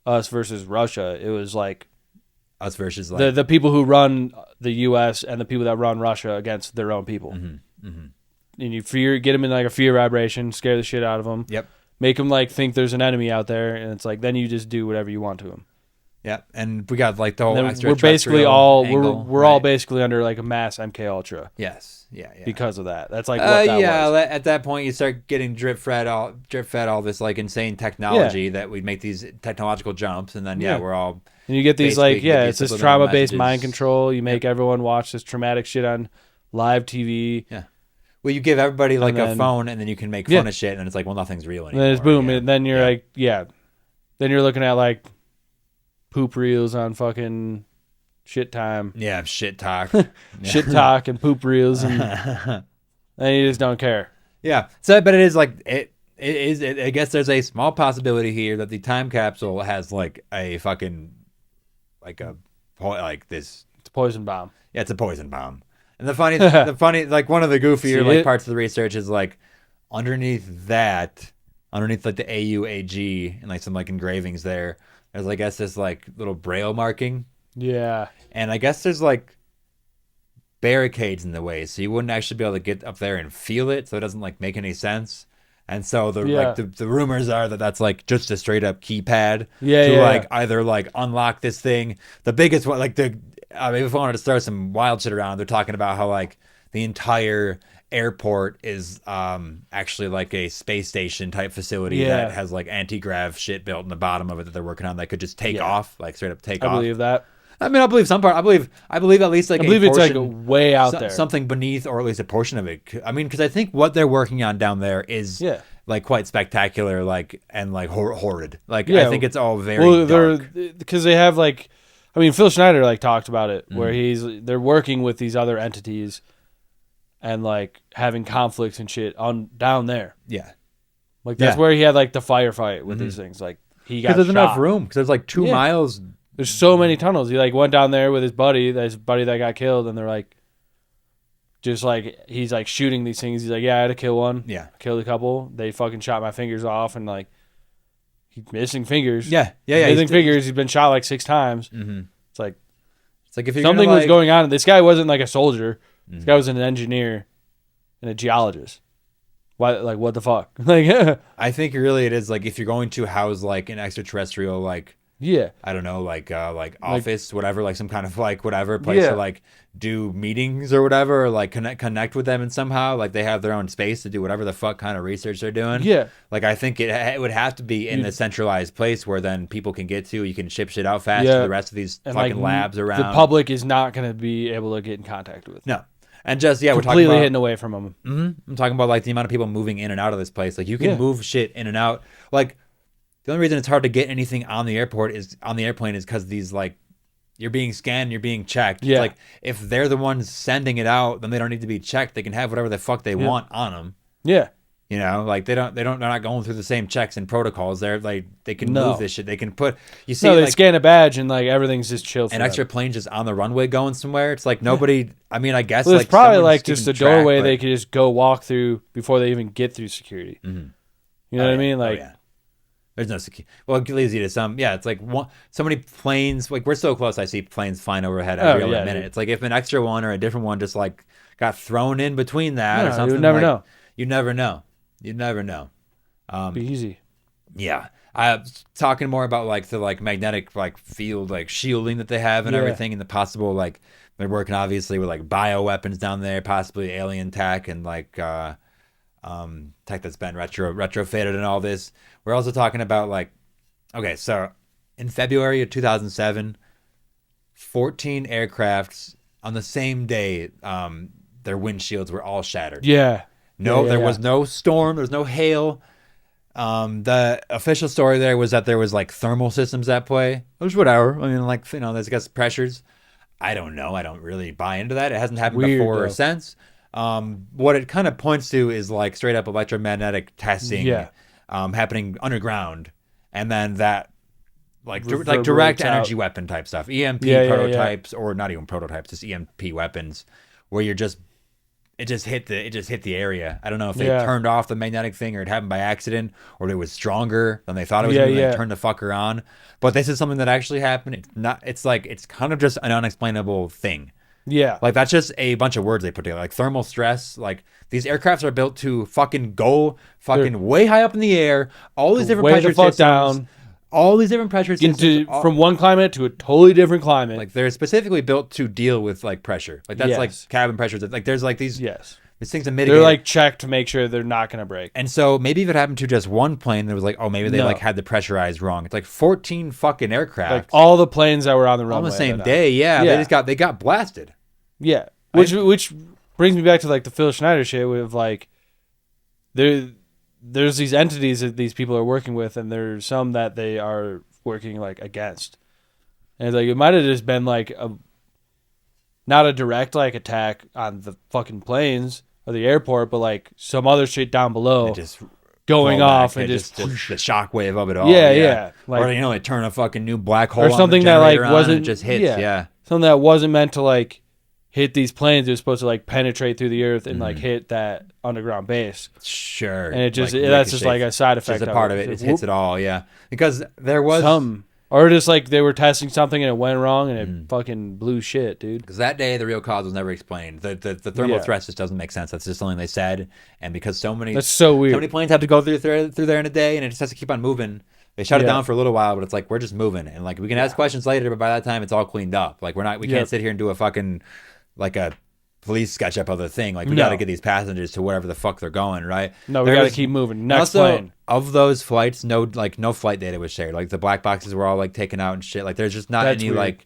us versus Russia. It was, like... Us versus, like... The people who run the U.S. and the people that run Russia against their own people. And you get them in, like, a fear vibration, scare the shit out of them. Yep. Make them, like, think there's an enemy out there. And it's like, then you just do whatever you want to them. Yeah, and we got like the whole we're basically all angle, we're all basically under like a mass MK Ultra. Yes, yeah. Because of that, that's like what that was. At that point you start getting drip fed all this like insane technology that we make these technological jumps, and then we're all and you get these like it's this trauma based mind control. You make everyone watch this traumatic shit on live TV. Yeah. Well, you give everybody like a phone, and then you can make fun of shit, and then it's like, well, nothing's real anymore. And then it's boom, and then you're like, then you're looking at like poop reels on fucking shit time. Yeah, shit talk. Shit talk and poop reels, and you just don't care. Yeah. So, but it is like it is. I guess there's a small possibility here that the time capsule has like a fucking like this. It's a poison bomb. Yeah, it's a poison bomb. And the funny like one of the goofier like parts of the research is like underneath like the AUAG and like some like engravings there. There's, I guess, this, like, little braille marking. Yeah. And I guess there's, like, barricades in the way, so you wouldn't actually be able to get up there and feel it, so it doesn't, like, make any sense. And so, the rumors are that that's, like, just a straight-up keypad to either, like, unlock this thing. The biggest one, like, if I wanted to start some wild shit around, they're talking about how, like, the entire airport is actually like a space station type facility that has like anti-grav shit built in the bottom of it that they're working on that could just take off, like straight up take off. I believe that. I mean, I believe some part. I believe at least like I believe it's like way out there, something beneath, or at least a portion of it. I mean, because I think what they're working on down there is like quite spectacular, like and like horrid. Like I think it's all very dark. Because they have like, I mean, Phil Schneider like talked about it where they're working with these other entities. And like having conflicts and shit on down there. Yeah. Like that's where he had like the firefight with these things. Like he got there's enough room because there's like 2 miles. There's so many tunnels. He like went down there with his buddy that got killed, and they're like, just like he's like shooting these things. He's like, yeah, I had to kill one. Yeah. Killed a couple. They fucking shot my fingers off, and like he's missing fingers. Yeah. Missing fingers. He's been shot like 6 times. Mm-hmm. It's like if you're something was going on. This guy wasn't like a soldier. This guy was an engineer and a geologist. Why? Like, what the fuck? Like, I think really it is like if you're going to house like an extraterrestrial like Yeah. I don't know, like office, whatever, like some kind of like whatever place to like do meetings or whatever, or like connect with them and somehow like they have their own space to do whatever the fuck kind of research they're doing. Yeah. Like I think it would have to be in a centralized place where then people can get to. You can ship shit out fast to the rest of these fucking labs around. The public is not going to be able to get in contact with. No. And just we're completely talking about, hidden away from them. I'm talking about like the amount of people moving in and out of this place. Like you can move shit in and out. Like the only reason it's hard to get anything on the airplane is because these like you're being scanned, you're being checked. Yeah. It's like if they're the ones sending it out, then they don't need to be checked. They can have whatever the fuck they want on them. Yeah. You know, like they're not going through the same checks and protocols. They're like they can move this shit. They can put they like, scan a badge and like everything's just chill. For an extra plane just on the runway going somewhere. It's like nobody. I mean, I guess there's like probably like just a doorway but... they could just go walk through before they even get through security. Mm-hmm. You know what I mean? Like, there's no security. Well, it leads you to some. Yeah, it's like so many planes. Like we're so close. I see planes flying overhead every other minute. Dude. It's like if an extra one or a different one just like got thrown in between that or something. You would never know. You never know. You never know. Be easy. Yeah. Talking more about like the like magnetic like field like shielding that they have and everything, and the possible like they're working obviously with like bioweapons down there, possibly alien tech and like tech that's been retrofitted and all this. We're also talking about like so in February of 2007, 14 aircrafts on the same day, their windshields were all shattered. Yeah. There was no storm. There was no hail. The official story there was that there was like thermal systems at play. Which whatever. I mean, like there's I guess pressures. I don't know. I don't really buy into that. It hasn't happened before or since. What it kind of points to is like straight up electromagnetic testing, happening underground, and then that like direct energy weapon type stuff, EMP prototypes, or not even prototypes, just EMP weapons, where you're just. It just hit the area. I don't know if they turned off the magnetic thing or it happened by accident or it was stronger than they thought it was going to they turned the fucker on. But this is something that actually happened. It's kind of just an unexplainable thing. Yeah. Like that's just a bunch of words they put together. Like thermal stress, like these aircrafts are built to fucking go way high up in the air, all these different pressure systems. Down. All these different pressure systems from one climate to a totally different climate. Like they're specifically built to deal with like pressure. Like that's like cabin pressure. Like there's like these these things to mitigate. They're like checked to make sure they're not going to break. And so maybe if it happened to just one plane, there was like, oh, maybe they like had the pressurized wrong. It's like 14 fucking aircraft. Like all the planes that were on the runway on the same day. Yeah. They got blasted. Yeah. Which brings me back to like the Phil Schneider shit with like there's these entities that these people are working with, and there's some that they are working like against. And it's like it might have just been like not a direct like attack on the fucking planes or the airport, but like some other shit down below just going off and just the shockwave of it all. Yeah. Like, or they turn a fucking new black hole or something that like wasn't and it just hits. Yeah. Something that wasn't meant to like hit these planes. It was supposed to like penetrate through the earth and like hit that underground base. Sure. And it just that's just like a side effect. Just a part of it. It hits it all. Yeah. Because there was or just like they were testing something and it went wrong and it fucking blew shit, dude. Because that day the real cause was never explained. The thermal threat just doesn't make sense. That's just something they said. And because that's so weird. So many planes have to go through there in a day, and it just has to keep on moving. They shut it down for a little while, but it's like we're just moving, and like we can ask questions later, but by that time it's all cleaned up. Like we can't sit here and do a fucking like a police sketch up of the thing. Like we got to get these passengers to wherever the fuck they're going, right? No, we got to keep moving. Next plane. Of those flights, no flight data was shared. Like the black boxes were all like taken out and shit. Like there's just not any weird.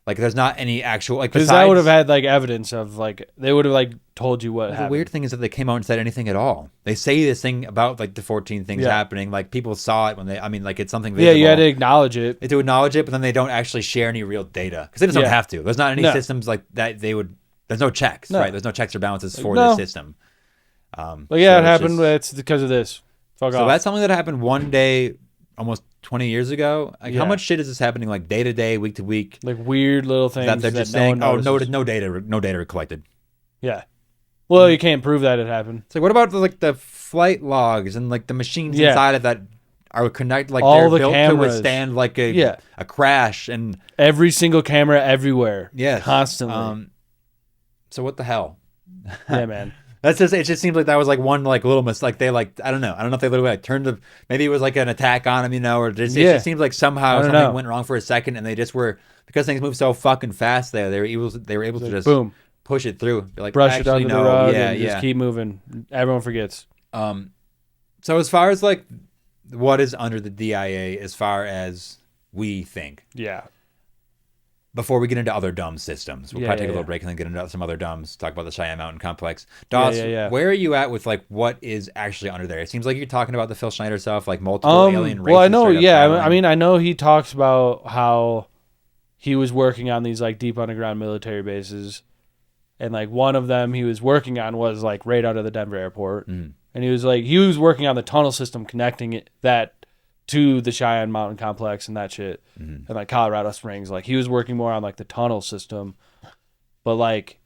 like there's not any actual like because I would have had like evidence of like they would have like told you what happened. The weird thing is that they came out and said anything at all. They say this thing about like the 14 things happening. Like people saw it when like it's something visible. Yeah, you had to acknowledge it. They do acknowledge it, but then they don't actually share any real data because they just don't have to. There's not any systems like that. There's no checks, right? There's no checks or balances for this system. It happened. It's because of this. Fuck off. So that's something that happened one day, almost 20 years ago. Like how much shit is this happening like day to day, week to week? Like weird little things that they're just saying, no data collected. Yeah. Well, you can't prove that it happened. It's like what about the flight logs and like the machines inside of that are connected like all they're built cameras. to withstand like a crash and every single camera everywhere. Yes. Constantly. So what the hell? Yeah, man. That's just. It just seems like that was like one like little mistake. Like they like I don't know. I don't know if they literally like turned the. Maybe it was like an attack on him, or just, it just seems like somehow something went wrong for a second, and they just were because things move so fucking fast. They were able to just boom push it through. Like brush it under the rug. Yeah, and just keep moving. Everyone forgets. So as far as like what is under the DIA, as far as we think, before we get into other dumb systems, we'll probably take a little break and then get into some other dumbs, talk about the Cheyenne Mountain Complex. Doss, where are you at with like what is actually under there? It seems like you're talking about the Phil Schneider stuff, like multiple alien races. Well, I know, I mean, I know he talks about how he was working on these like deep underground military bases, and like one of them he was working on was like right out of the Denver airport, and he was working on the tunnel system connecting that to the Cheyenne Mountain Complex and that shit, and like Colorado Springs. Like he was working more on like the tunnel system, but like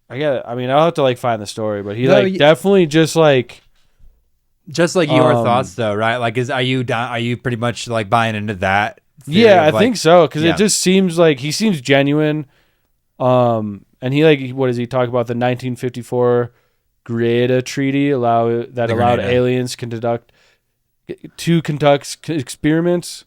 I'll have to like find the story, but he definitely just like your thoughts though, right? Like are you pretty much like buying into that? Yeah, I think so, because it just seems like he seems genuine. And he like, what does he talk about? The 1954 Greada Treaty allowed aliens to conduct experiments.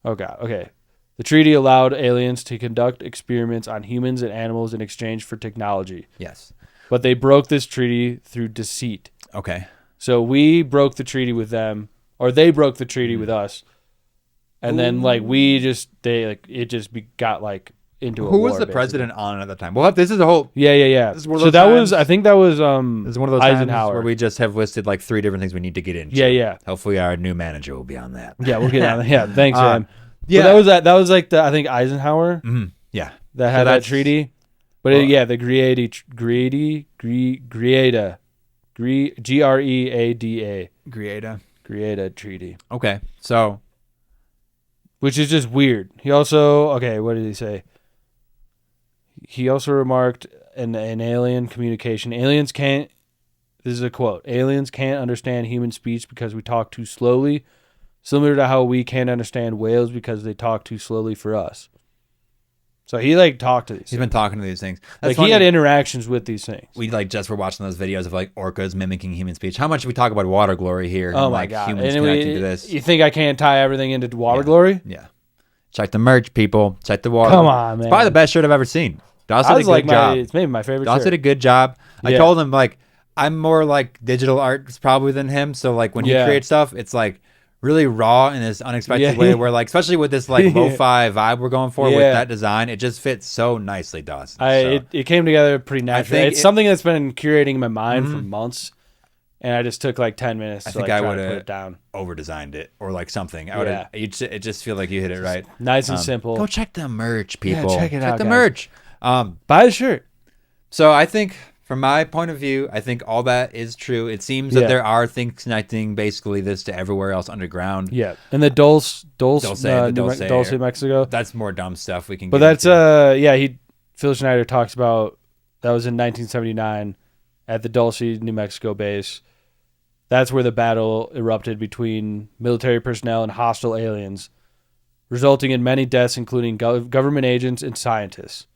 Oh god, okay. The treaty allowed aliens to conduct experiments on humans and animals in exchange for technology. Yes. But they broke this treaty through deceit. Okay. So we broke the treaty with them, or they broke the treaty with us. And then like got like into a war. Who was the president on at the time? Well, this is a whole Yeah. This is one of those times, I think that was this is one of those Eisenhower, times where we just have listed like 3 different things we need to get into. Yeah. Hopefully our new manager will be on that. Yeah, we'll get on that. Yeah, thanks, man. Yeah, that was like I think Eisenhower. Mm-hmm. Yeah, that had that treaty. But the Greada Greada Treaty. Okay, so. Which is just weird. He also, what did he say? He also remarked in alien communication, this is a quote, aliens can't understand human speech because we talk too slowly, similar to how we can't understand whales because they talk too slowly for us. So he like talked to these He's been talking to these things. That's funny. He had interactions with these things. We like just were watching those videos of like orcas mimicking human speech. How much we talk about water glory here? Oh and, my like, god! Humans connecting to this. You think I can't tie everything into water glory? Yeah. Check the merch, people. Check the water. Come on, man. It's probably the best shirt I've ever seen. Doss did a good job. It's maybe my favorite Doss shirt. did a good job. I told him like I'm more like digital art probably than him. So like when he creates stuff, it's like really raw in this unexpected way where like especially with this like lo-fi vibe we're going for with that design, it just fits so nicely, Doss. It came together pretty naturally. It's something that's been curating in my mind for months, and I just took like 10 minutes to try to put it down. Over-designed it or like something. I would have. It just feel like you hit it right. Nice and simple. Go check the merch, people. Yeah, check it out. Check the guys. merch. Buy the shirt. So I think, from my point of view, I think all that is true. It seems that there are things connecting basically this to everywhere else underground. Yeah, and the Dulce, Mexico. That's more dumb stuff we can. But get that's Phil Schneider talks about that was in 1979 at the Dulce, New Mexico base. That's where the battle erupted between military personnel and hostile aliens, resulting in many deaths, including government agents and scientists.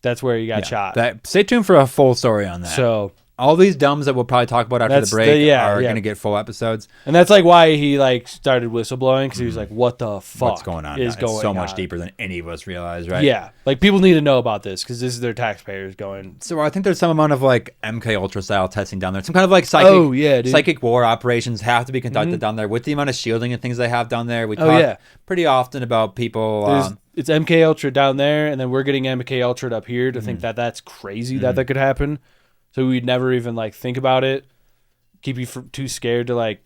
That's where he got shot. Stay tuned for a full story on that. So all these dumbs that we'll probably talk about after the break are going to get full episodes. And that's like why he like started whistleblowing, because he was like, what the fuck What's going on? It's so much deeper than any of us realize, right? Yeah. Like people need to know about this because this is their taxpayers going. So I think there's some amount of like MK Ultra style testing down there. Some kind of like psychic war operations have to be conducted down there with the amount of shielding and things they have down there. We talk pretty often about people. It's MK Ultra down there, and then we're getting MK Ultra up here to think that that's crazy that could happen. So we'd never even like think about it. Keep you too scared to like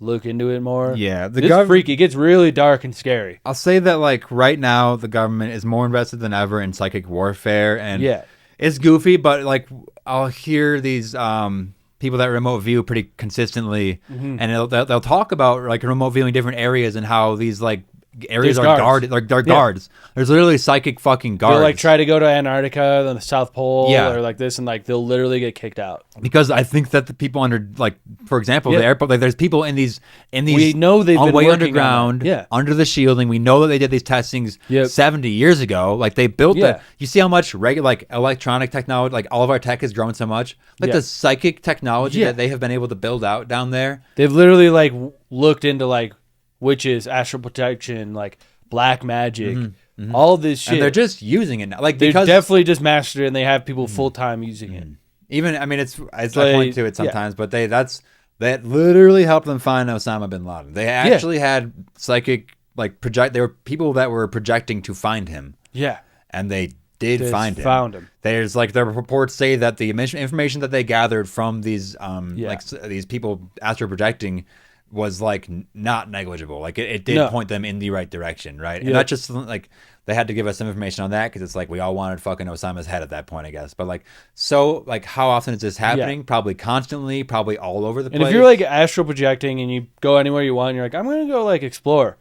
look into it more. Yeah, it's freaky. It gets really dark and scary. I'll say that like right now the government is more invested than ever in psychic warfare, and it's goofy, but like I'll hear these people that remote view pretty consistently, and they'll talk about like remote viewing different areas and how these like areas There's are guards. guarded. They're guards. There's literally psychic fucking guards. They'll like try to go to Antarctica, then the South Pole, Yeah. or like this, and like they'll literally get kicked out. Because I think that the people under, like, for example, the airport, like, there's people in these. We know they've been way working underground, on that. under the shielding. We know that they did these testings 70 years ago. Like, they built that. You see how much regular, like, electronic technology, like, all of our tech has grown so much. Like, the psychic technology that they have been able to build out down there. They've literally like looked into like witches, astral protection, like black magic, all this shit. And they're just using it now. Like, they because definitely just mastered it, and they have people full time using it. even, I mean, it's I point to it sometimes, but that literally helped them find Osama bin Laden. They actually had psychic, like, they were people that were projecting to find him. Yeah. And they did find him. Found him. There's, like, the reports say that the information that they gathered from these like these people astral projecting was, like, not negligible. Like, it did point them in the right direction, right? And not just, like, they had to give us some information on that because it's like we all wanted fucking Osama's head at that point, I guess. But, like, so, like, how often is this happening? Probably constantly, probably all over the place. And if you're, like, astral projecting and you go anywhere you want, and you're like, I'm going to go, like, explore.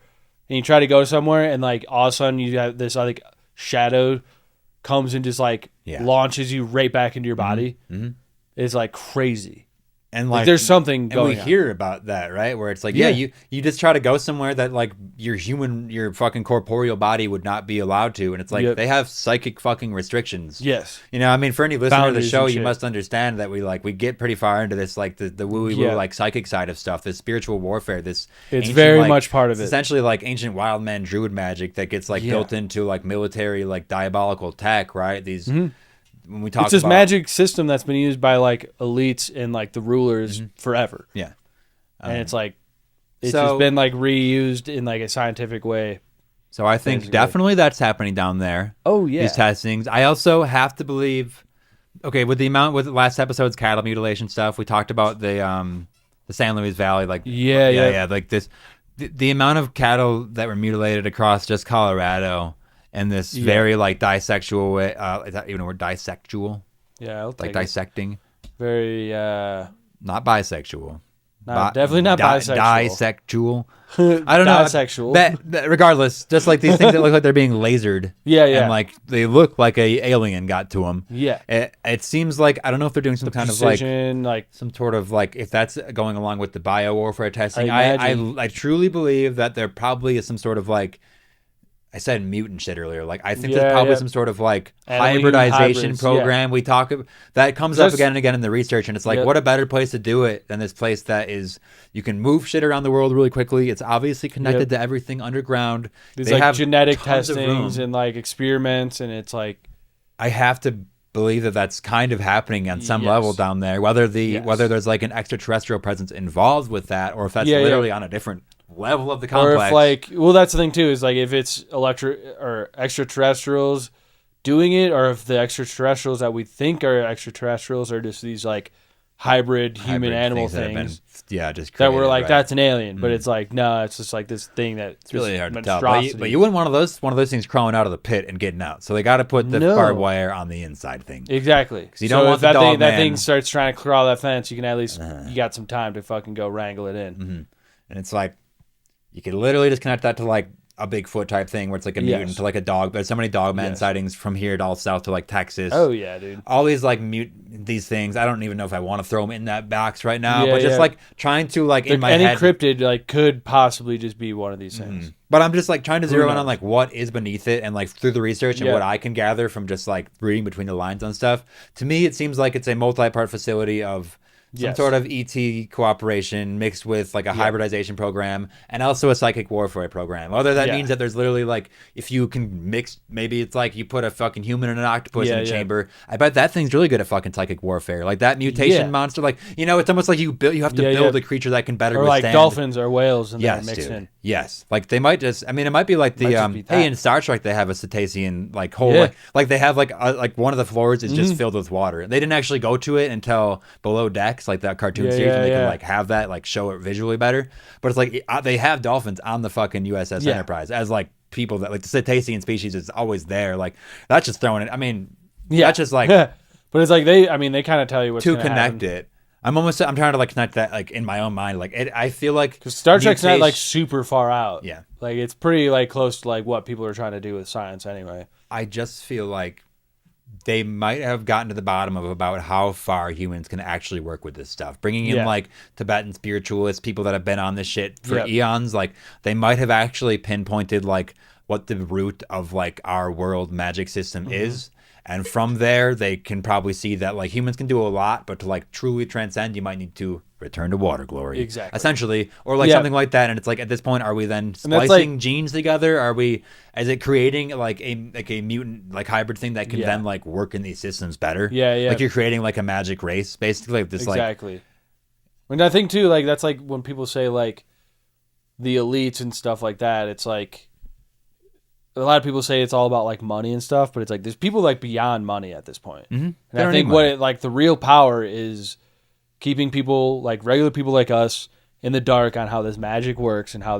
And you try to go somewhere, and, like, all of a sudden you have this, like, shadow comes and just, like, launches you right back into your body. It's, like, crazy. And like there's something going on. And we hear about that, right? Where it's like, you just try to go somewhere that, like, your fucking corporeal body would not be allowed to. And it's like, they have psychic fucking restrictions. Yes. You know, I mean, for any listener of the show, you must understand that we get pretty far into this, like, the woo-woo, like, psychic side of stuff, this spiritual warfare, this it's very much part of it. Essentially, like, ancient wild man druid magic that gets, like, built into, like, military, like, diabolical tech, right? These... When we talk it's this magic system that's been used by, like, elites and, like, the rulers forever. Yeah. And it's like it's just been, like, reused in, like, a scientific way. So I think definitely that's happening down there. Oh yeah. These testings. I also have to believe with last episode's cattle mutilation stuff, we talked about the San Luis Valley, like like this the amount of cattle that were mutilated across just Colorado. And this very, like, disexual way. Is that even a word? Disexual? Yeah, I'll take like dissecting. Very, not bisexual. Definitely not bisexual. Disexual. I don't know. Bisexual. Regardless, just like these things that look like they're being lasered. Yeah. And, like, they look like a alien got to them. Yeah. It seems like, I don't know if they're doing some kind precision, of, like, some sort of, like, if that's going along with the bio-warfare testing. I truly believe that there probably is some sort of, like, I said mutant shit earlier. Like, I think there's probably some sort of, like, hybridization program we talk about that comes up again and again in the research. And it's like, what a better place to do it than this place that is, you can move shit around the world really quickly. It's obviously connected to everything underground. There's, like, have genetic testings and, like, experiments. And it's like, I have to believe that that's kind of happening on some level down there, whether there's, like, an extraterrestrial presence involved with that, or if that's literally on a different level of the complex. Or if, like, well, that's the thing too, is, like, if it's or extraterrestrials doing it, or if the extraterrestrials that we think are extraterrestrials are just these, like, hybrid human animal things just that we're like, that's an alien, but it's like, no, it's just like this thing that it's really hard to tell. But you wouldn't want one of those things crawling out of the pit and getting out. So they got to put the barbed wire on the inside thing. Exactly. Because you don't want if that thing starts trying to crawl that fence, you can at least you got some time to fucking go wrangle it in. And it's like, you could literally just connect that to, like, a Bigfoot type thing where it's like a mutant to, like, a dog. There's so many dogman sightings from here to all south to, like, Texas. Oh yeah, dude. All these, like, these things. I don't even know if I want to throw them in that box right now. But just like trying to, like, in my head, any cryptid, like, could possibly just be one of these things. But I'm just, like, trying to zero in on, like, what is beneath it, and, like, through the research and what I can gather from just, like, reading between the lines on stuff. To me, it seems like it's a multi-part facility of some sort of ET cooperation mixed with, like, a hybridization program, and also a psychic warfare program. Whether that means that there's literally, like, if you can mix, maybe it's like you put a fucking human and an octopus in a chamber. I bet that thing's really good at fucking psychic warfare. Like, that mutation monster, like, you know, it's almost like you have to build a creature that can better withstand. Or, like, dolphins or whales and then mixed in. Yes. Like, they might just, I mean, it might be like the, hey, in Star Trek, they have a cetacean, like, whole, like they have, like one of the floors is just filled with water. They didn't actually go to it until Below Decks, like that cartoon series, and they can, like, have that, like, show it visually better. But it's like, they have dolphins on the fucking USS Enterprise as, like, people that, like, the cetacean species is always there. Like, that's just throwing it. I mean, that's just, like, but it's like they kind of tell you what's to gonna connect happen. it. I'm trying to like connect that like in my own mind. Like I feel like because Star Trek's not like super far out. Yeah, like it's pretty like close to like what people are trying to do with science anyway. I just feel like they might have gotten to the bottom of about how far humans can actually work with this stuff. Bringing in like Tibetan spiritualists, people that have been on this shit for eons, like they might have actually pinpointed like what the root of like our world magic system is. And from there, they can probably see that like humans can do a lot, but to like truly transcend, you might need to return to water glory, essentially, or like something like that. And it's like at this point, are we then splicing genes together? Is it creating like a mutant like hybrid thing that can then like work in these systems better? Yeah. Like you're creating like a magic race, basically. Like this, exactly. And I think too, like that's like when people say like the elites and stuff like that. It's like. A lot of people say it's all about like money and stuff, but it's like there's people like beyond money at this point. And I think like the real power is keeping people like regular people like us in the dark on how this magic works and how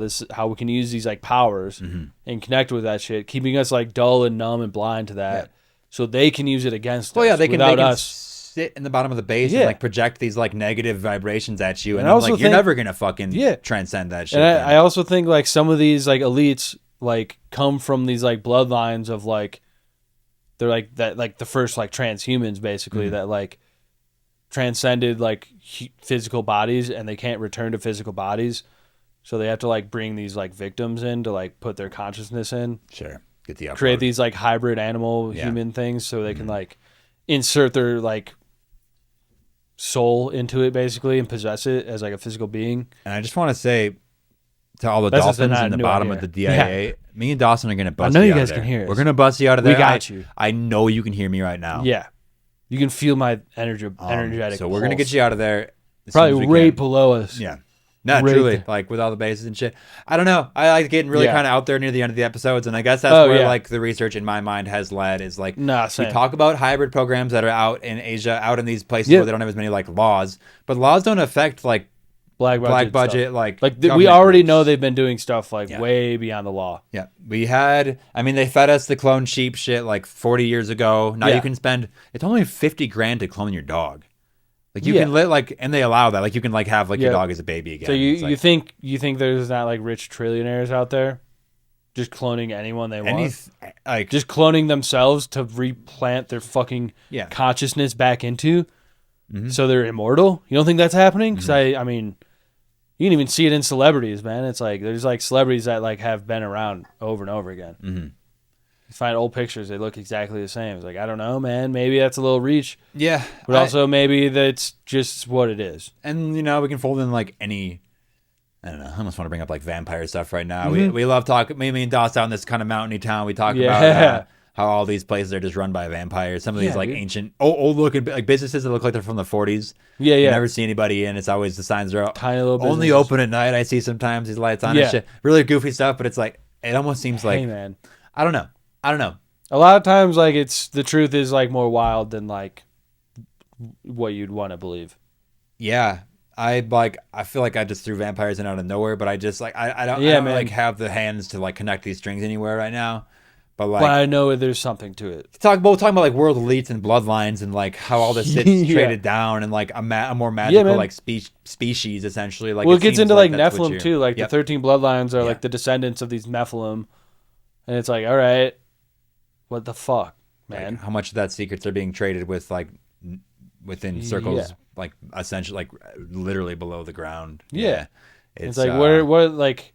we can use these like powers and connect with that shit, keeping us like dull and numb and blind to that, so they can use it against us. Well, yeah, they can us. Sit in the bottom of the base and like project these like negative vibrations at you, and I'm like, you're never gonna fucking transcend that shit. And I also think like some of these like elites. Like come from these like bloodlines of like they're like that like the first like transhumans basically that like transcended like physical bodies and they can't return to physical bodies, so they have to like bring these like victims in to like put their consciousness in, get the create these like hybrid animal human things so they can like insert their like soul into it basically and possess it as like a physical being. And I just want to say to all the dolphins in the bottom of the DIA, me and Dawson are going to bust you out of there. I know you guys can hear us. We're going to bust you out of there. We got you. I know you can hear me right now. Yeah. You can feel my energetic So we're going to get you out of there. Probably right below us. Yeah. No, truly, like with all the bases and shit. I don't know. I like getting really kind of out there near the end of the episodes, and I guess that's where like the research in my mind has led. Is like we talk about hybrid programs that are out in Asia, out in these places where they don't have as many like laws, but laws don't affect like black budget like we already know they've been doing stuff like way beyond the law. Yeah, they fed us the clone sheep shit like 40 years ago. Now you can spend it's only $50,000 to clone your dog. Like you can like, and they allow that. Like you can like have like your dog as a baby again. So you think there's not like rich trillionaires out there just cloning anyone they want, like just cloning themselves to replant their fucking consciousness back into, so they're immortal. You don't think that's happening? Because I mean, you can even see it in celebrities, man. It's like there's like celebrities that like have been around over and over again. You find old pictures, they look exactly the same. It's like, I don't know, man. Maybe that's a little reach. Yeah. But also maybe that's just what it is. And, you know, we can fold in like any, I don't know, I almost want to bring up like vampire stuff right now. We love talking, me and Doss out in this kind of mountainy town. We talk about how all these places are just run by vampires. Some of these like ancient, old looking like businesses that look like they're from the 40s. Yeah. You never see anybody in. It's always the signs are tiny little only open at night. I see sometimes these lights on and shit. Really goofy stuff, but it's like, it almost seems like, man. I don't know. A lot of times, like the truth is like more wild than like what you'd want to believe. Yeah, I feel like I just threw vampires in out of nowhere, but I just like I don't like have the hands to like connect these strings anywhere right now. But I know there's something to it. We're talking about like world elites and bloodlines and like how all this shit's traded down and like a more magical like species essentially. Like it gets into like Nephilim too. Like the 13 bloodlines are like the descendants of these Nephilim, and it's like, all right. What the fuck, man? Like how much of that secrets are being traded with, like, within circles, like, essentially, like, literally below the ground? Yeah. It's like, what, like,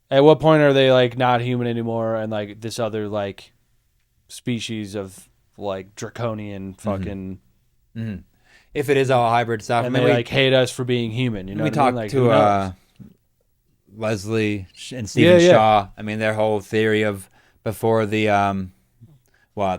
at what point are they, like, not human anymore and, like, this other, like, species of, like, draconian fucking... If it is all hybrid stuff. And they, like, hate us for being human, you know what I mean? We talked to Leslie and Stephen Shaw. I mean, their whole theory of before the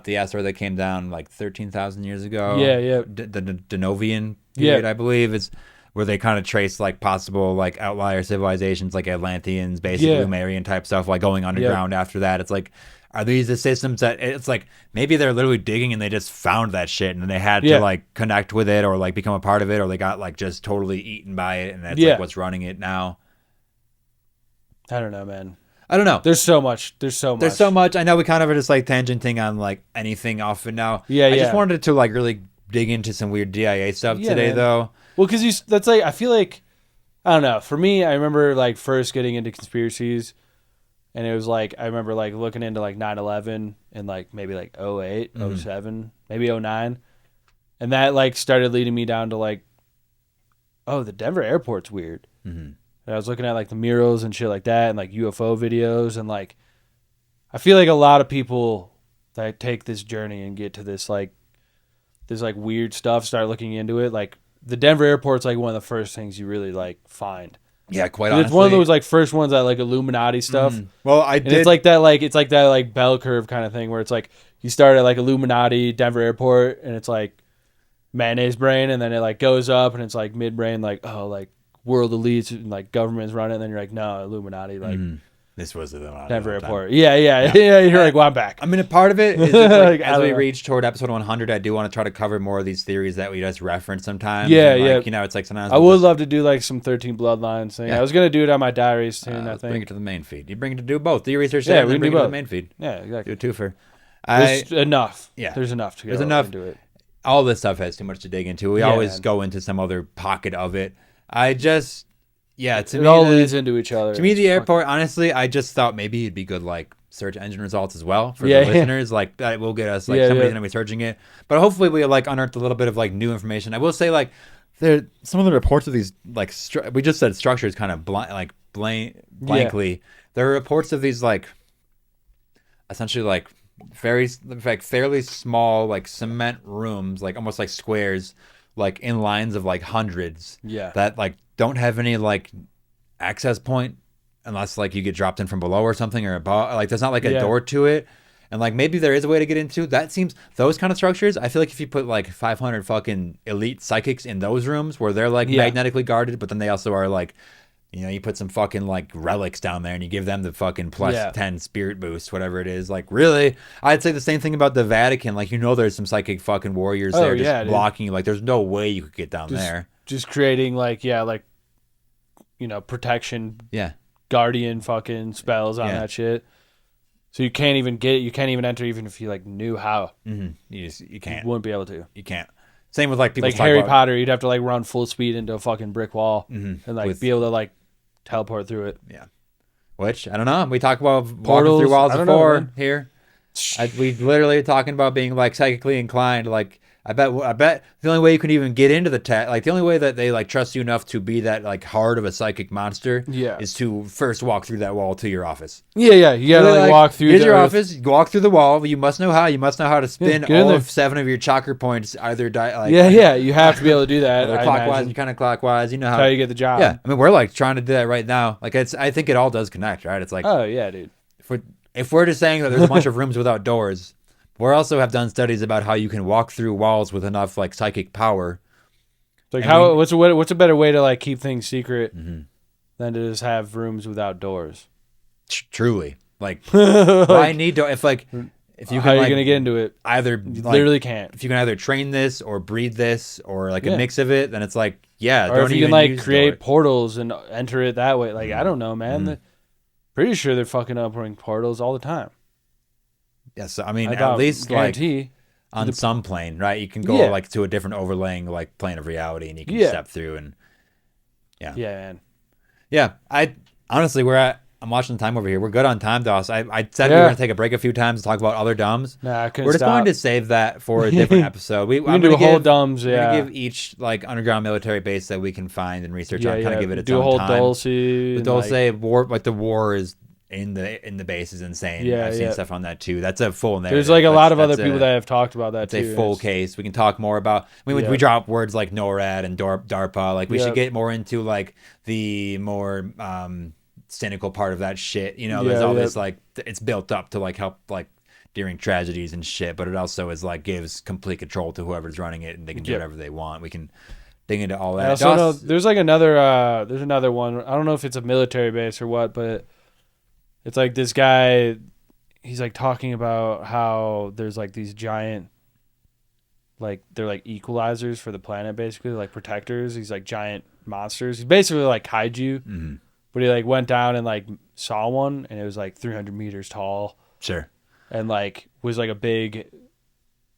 the asteroid that came down like 13,000 years ago. The Denovian period, I believe, is where they kind of trace like possible like outlier civilizations like Atlanteans, basically Sumerian type stuff, like going underground after that. It's like, are these the systems that it's like maybe they're literally digging and they just found that shit and they had to like connect with it or like become a part of it, or they got like just totally eaten by it and that's like what's running it now. I don't know, man. I don't know. There's so much. I know we kind of are just like tangenting on like anything off and now. I just wanted to like really dig into some weird DIA stuff today, though. Well, because that's like, I feel like, I don't know. For me, I remember like first getting into conspiracies, and it was like, I remember like looking into like 9/11 and like maybe like 08, 07, maybe 09. And that like started leading me down to like, oh, the Denver airport's weird. And I was looking at like the murals and shit like that, and like UFO videos, and like, I feel like a lot of people that take this journey and get to this like weird stuff, start looking into it. Like the Denver airport's like one of the first things you really like find. Yeah, quite honestly. It's one of those like first ones that like Illuminati stuff. Well, It's like that bell curve kind of thing where it's like you start at like Illuminati, Denver airport, and it's like mayonnaise brain, and then it like goes up and it's like midbrain, like, oh, like world elites and like governments run it, and then you're like, no, Illuminati, like this was the Denver airport. Yeah. You're like, well, I'm back. I mean, a part of it is just like, Like, as we reach toward episode 100, I do want to try to cover more of these theories that we just reference sometimes. Yeah, and, like, yeah. You know, it's like sometimes I would love to do like some 13 Bloodlines thing. Yeah. I was gonna do it on my diaries soon. I let's think. bring it to the main feed. You bring it to do both. Do your research Yeah, there, and we then can bring do it to both. the main feed. Yeah, exactly. Do a twofer. There's enough. Yeah. There's enough to go. There's enough. into it. All this stuff has too much to dig into. We Yeah, always man. go into some other pocket of it. To It me, all leads into each other. To me, It's the fucking- airport, honestly, I just thought maybe it'd be good, like, search engine results as well for Yeah, the yeah. listeners. Like, that will get us, like, Yeah, somebody's yeah. going to be searching it. But hopefully we, like, unearthed a little bit of, like, new information. I will say, like, some of the reports of these, like, we just said structures kind of blankly. There are reports of these, like, essentially, like, fairly small, like, cement rooms, like, almost like squares, like, in lines of, like, hundreds. Yeah. That, like, don't have any, like, access point unless like you get dropped in from below or something, or above. Like there's not like a door to it, and like maybe there is a way to get into. That seems, those kind of structures, I feel like if you put like 500 fucking elite psychics in those rooms where they're like magnetically guarded, but then they also are like, you know, you put some fucking like relics down there and you give them the fucking plus 10 spirit boost, whatever it is. Like, really, I'd say the same thing about the Vatican. Like, you know, there's some psychic fucking warriors there just blocking you. Like, there's no way you could get down there. Just creating like, like, you know, protection. Yeah. Guardian fucking spells on that shit. So you can't even get it. You can't even enter even if you like knew how. You can't. You wouldn't be able to. You can't. Same with like people like Harry Potter. You'd have to like run full speed into a fucking brick wall and like be able to like teleport through it. Yeah. Which, I don't know. We talk about Portals, walking through walls before know, here. We literally talking about being like psychically inclined. Like, I bet the only way you can even get into the like the only way that they like trust you enough to be that like hard of a psychic monster is to first walk through that wall to your office. Yeah. You gotta like walk through your office, walk through the wall. You must know how. You must know how to spin all of 7 of your chakra points either you have to be able to do that. Either clockwise and counterclockwise. You know how you get the job. Yeah. I mean, we're like trying to do that right now. Like, I think it all does connect, right? It's like, oh yeah, dude. If we're just saying that there's a bunch of rooms without doors, we also have done studies about how you can walk through walls with enough like psychic power. Like, what's a better way to like keep things secret than to just have rooms without doors? Truly, like, why need to? If you can, how are you gonna get into it? Either you literally can't. If you can either train this or breed this or like a mix of it, then it's like, yeah. Or if you can like create portals and enter it that way, like I don't know, man. Pretty sure they're fucking opening portals all the time. Yes, I mean, at least guarantee. Like on some plane, right? You can go like to a different overlaying like plane of reality, and you can step through and yeah, man. Yeah, I honestly, I'm watching the time over here. We're good on time, Doss. I said we were gonna take a break a few times to talk about other dumbs. Nah, I couldn't We're just going to save that for a different episode. We can do a whole dumbs. We're gonna give each like underground military base that we can find and research on, kind of give it its do own a whole time. Dulce. The Dulce war, like the war is in the base is insane. Yeah, I've seen stuff on that too. That's a full narrative. There's like a lot of other people that have talked about that too. It's a full case. We can talk more about. I mean, we drop words like NORAD and DARPA. Like, we should get more into like the more cynical part of that shit. You know, there's all this like, it's built up to like help like during tragedies and shit, but it also is like gives complete control to whoever's running it, and they can do whatever they want. We can dig into all that. I also know there's like another there's another one. I don't know if it's a military base or what, but it's like this guy, he's like talking about how there's like these giant, like they're like equalizers for the planet, basically, like protectors. These like giant monsters. He's basically like kaiju, but he like went down and like saw one, and it was like 300 meters tall. Sure. And like was like a big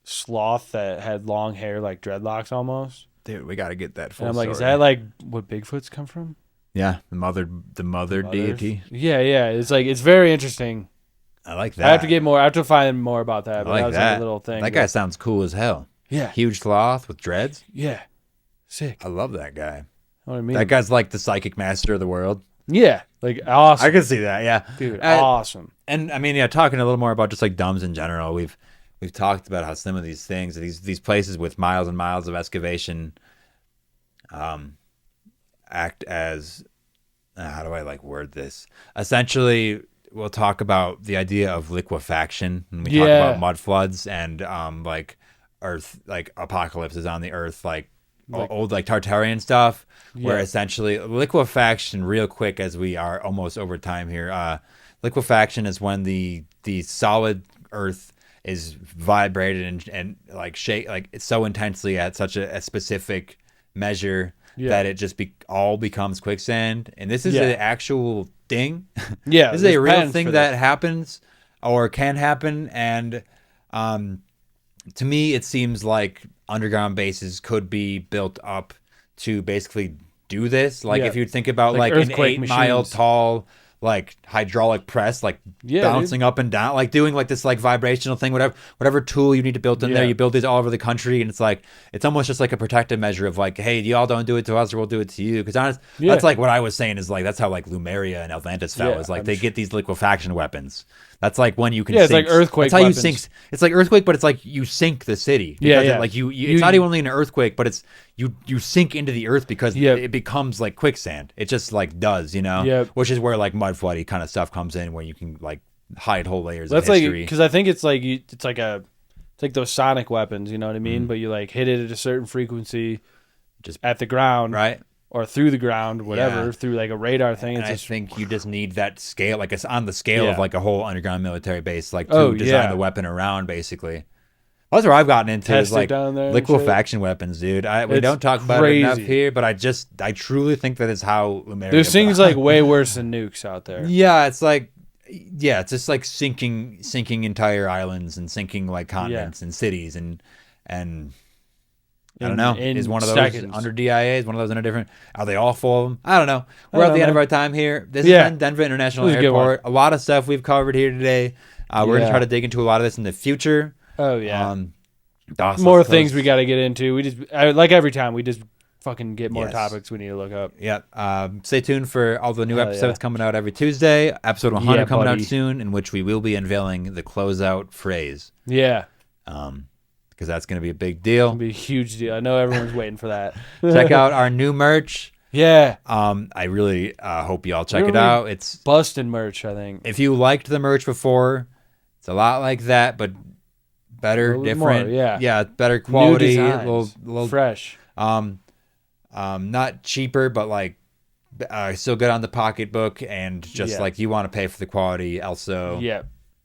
sloth that had long hair, like dreadlocks almost. dude, we got to get that full And I'm like, is story. that like what Bigfoots come from? Yeah, the mother deity. Yeah, yeah. It's like it's very interesting. I like that. I have to get more. I have to find more about that. I But like that was that. like a little thing. That guy sounds cool as hell. Yeah. Huge sloth with dreads. Yeah. Sick. I love that guy. You know what I mean? That guy's like the psychic master of the world. Yeah. Like awesome. I can see that. Yeah, Dude, awesome. And I mean, yeah, talking a little more about just like dumbs in general. We've talked about how some of these things, these places with miles and miles of excavation, act as how do I like word this? Essentially, we'll talk about the idea of liquefaction when we talk about mud floods and like earth, like apocalypses on the earth, like old like Tartarian stuff, where essentially liquefaction, real quick as we are almost over time here, liquefaction is when the solid earth is vibrated and like shake like it's so intensely at such a specific measure that it just all becomes quicksand. And this is an actual thing. Yeah, this is a real thing that happens or can happen. And to me, it seems like underground bases could be built up to basically do this. Like if you think about like an 8-mile tall like hydraulic press, like bouncing up and down, like doing like this like vibrational thing, whatever tool you need to build in there, you build these all over the country, and it's almost just like a protective measure of like, hey, y'all don't do it to us or we'll do it to you. Because that's like what I was saying is like that's how like Lemuria and Atlantis fell, is like they get these liquefaction weapons. That's like when you can sink. It's like earthquake. That's how weapons. you sink. It's like earthquake, but it's like you sink the city. Like you it's not even only an earthquake, but it's you sink into the earth because it becomes like quicksand. It just like does, you know? Which is where like mud floody kind of stuff comes in, where you can like hide whole layers of history. Because I think it's like those sonic weapons, you know what I mean? But you like hit it at a certain frequency, just at the ground, right? Or through the ground, whatever, through like a radar thing. And I think you just need that scale, like it's on the scale of like a whole underground military base, like to design the weapon around, basically. That's where I've gotten into is like liquefaction weapons, dude. We don't talk about it enough here, but I truly think that is how Lemuria. There's things like way worse than nukes out there. Yeah, it's like, it's just like sinking entire islands and sinking like continents and cities and I don't know. Is one of those under DIA? Is one of those in a different? Are they all full of them? I don't know. We're at the end of our time here. This has been Denver International Airport. A lot of stuff we've covered here today. We're going to try to dig into a lot of this in the future. Oh, yeah. More things we got to get into. We just, like every time, we just fucking get more topics we need to look up. Yeah. Stay tuned for all the new episodes coming out every Tuesday. Episode 100 coming out soon, in which we will be unveiling the closeout phrase. Yeah. Because that's going to be a big deal. It's going to be a huge deal. I know everyone's waiting for that. Check out our new merch. Yeah. I really hope y'all check it out. It's busting merch, I think. If you liked the merch before, it's a lot like that, but better, different. More, yeah, better quality, new a designs, little fresh. Not cheaper, but like still good on the pocketbook, and just like you want to pay for the quality. Also,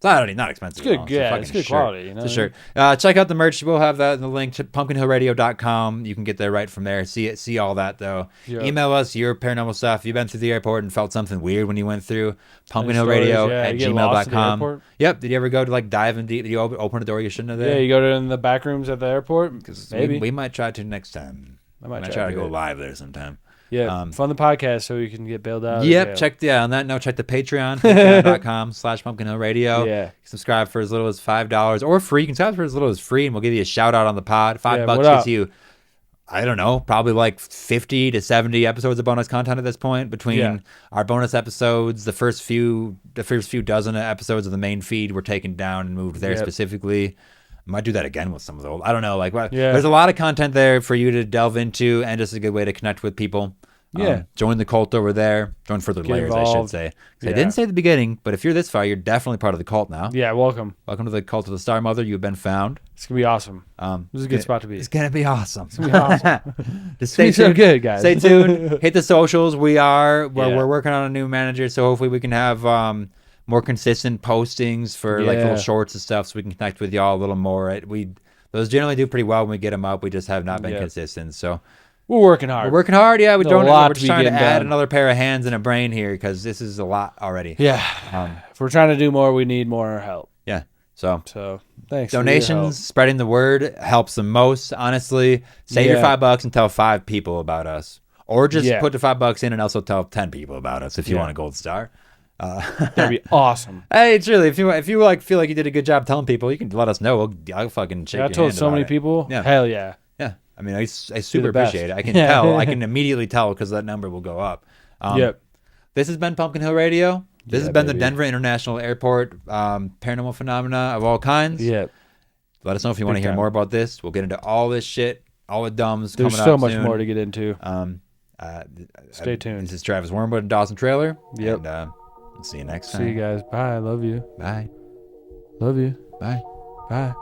it's not expensive. It's good, it's good quality. You know? It's a shirt. Check out the merch. We'll have that in the link to pumpkinhillradio.com. You can get there right from there. See all that though. Yep. Email us your paranormal stuff. You've been through the airport and felt something weird when you went through. pumpkinhillradio@gmail.com. Yep. Did you ever go to like dive in deep? Did you open a door you shouldn't have? Yeah, you go to in the back rooms at the airport. Because maybe we might try to next time. I might try to go live there sometime. Yeah, fund the podcast so we can get bailed out. Yep, on that note, check the Patreon, patreon.com/pumpkinhillradio. Yeah. Subscribe for as little as $5 or free. You can subscribe for as little as free, and we'll give you a shout out on the pod. $5 gets you, I don't know, probably like 50 to 70 episodes of bonus content at this point between our bonus episodes, the first few dozen episodes of the main feed were taken down and moved there specifically. Might do that again with some of the old. I don't know. Like, there's a lot of content there for you to delve into, and just a good way to connect with people. Join the cult over there. Join further layers, I should say. I didn't say at the beginning, but if you're this far, you're definitely part of the cult now. Yeah, welcome. Welcome to the cult of the Star Mother. You've been found. It's gonna be awesome. This is a good spot to be. It's gonna be awesome. It's gonna be awesome. Just stay tuned. So good, guys. Stay tuned. Hit the socials. We're working on a new manager, so hopefully we can have more consistent postings for like little shorts and stuff, so we can connect with y'all a little more. Those generally do pretty well when we get them up. We just have not been consistent. So we're working hard. We're just trying to add another pair of hands and a brain here because this is a lot already. Yeah. If we're trying to do more, we need more help. Yeah. So thanks. donations, spreading the word helps the most. Honestly, save your $5 and tell 5 people about us, or just put the $5 in and also tell 10 people about us if you want a gold star. That'd be awesome. Hey, it's really, if you like feel like you did a good job telling people, you can let us know. I'll fucking shake your hand. I told so many people. Yeah. Hell yeah. Yeah. I mean, I super appreciate it. I can tell. I can immediately tell because that number will go up. This has been Pumpkin Hill Radio. This has been the Denver International Airport paranormal phenomena of all kinds. Yep. Let us know if you want to hear more about this. We'll get into all this shit, all the dumbs. There's coming so up much soon. more to get into. Stay tuned. This is Travis Wormwood and Dawson Trailer. Yep. And we'll see you next time. See you guys. Bye. Love you. Bye. Love you. Bye. Bye.